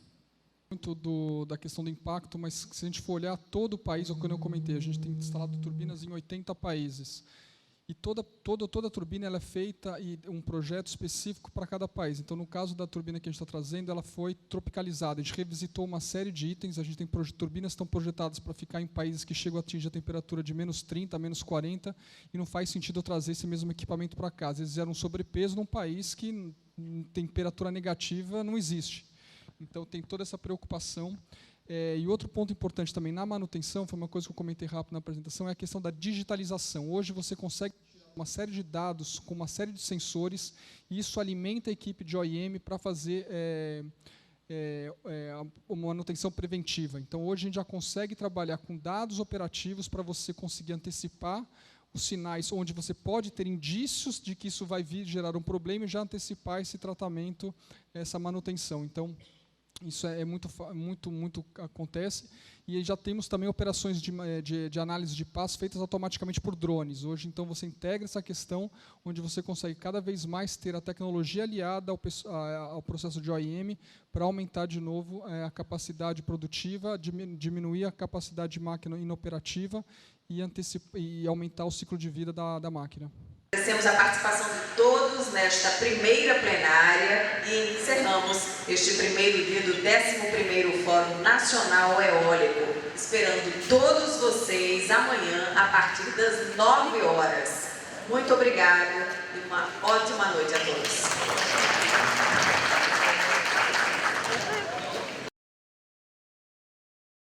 Speaker 8: Muito da questão do impacto, mas se a gente for olhar todo o país, como eu comentei, a gente tem instalado turbinas em 80 países. E toda turbina ela é feita e um projeto específico para cada país. Então, no caso da turbina que a gente está trazendo, ela foi tropicalizada. A gente revisitou uma série de itens. A gente tem turbinas que estão projetadas para ficar em países que chegam a atingir a temperatura de -30, -40, e não faz sentido eu trazer esse mesmo equipamento para cá. Às vezes era um sobrepeso num país que temperatura negativa não existe. Então, tem toda essa preocupação. E outro ponto importante também na manutenção, foi uma coisa que eu comentei rápido na apresentação, é a questão da digitalização. Hoje você consegue tirar uma série de dados com uma série de sensores, e isso alimenta a equipe de OEM para fazer uma manutenção preventiva. Então, hoje a gente já consegue trabalhar com dados operativos para você conseguir antecipar os sinais onde você pode ter indícios de que isso vai vir gerar um problema e já antecipar esse tratamento, essa manutenção. Então, isso é muito acontece. E já temos também operações de análise de passo feitas automaticamente por drones. Hoje, então, você integra essa questão, onde você consegue cada vez mais ter a tecnologia aliada ao processo de OEM para aumentar de novo a capacidade produtiva, diminuir a capacidade de máquina inoperativa e aumentar o ciclo de vida da máquina.
Speaker 10: Agradecemos a participação de todos nesta primeira plenária e encerramos este primeiro dia do 11º Fórum Nacional Eólico, esperando todos vocês amanhã a partir das 9 horas. Muito obrigado e uma ótima noite a todos.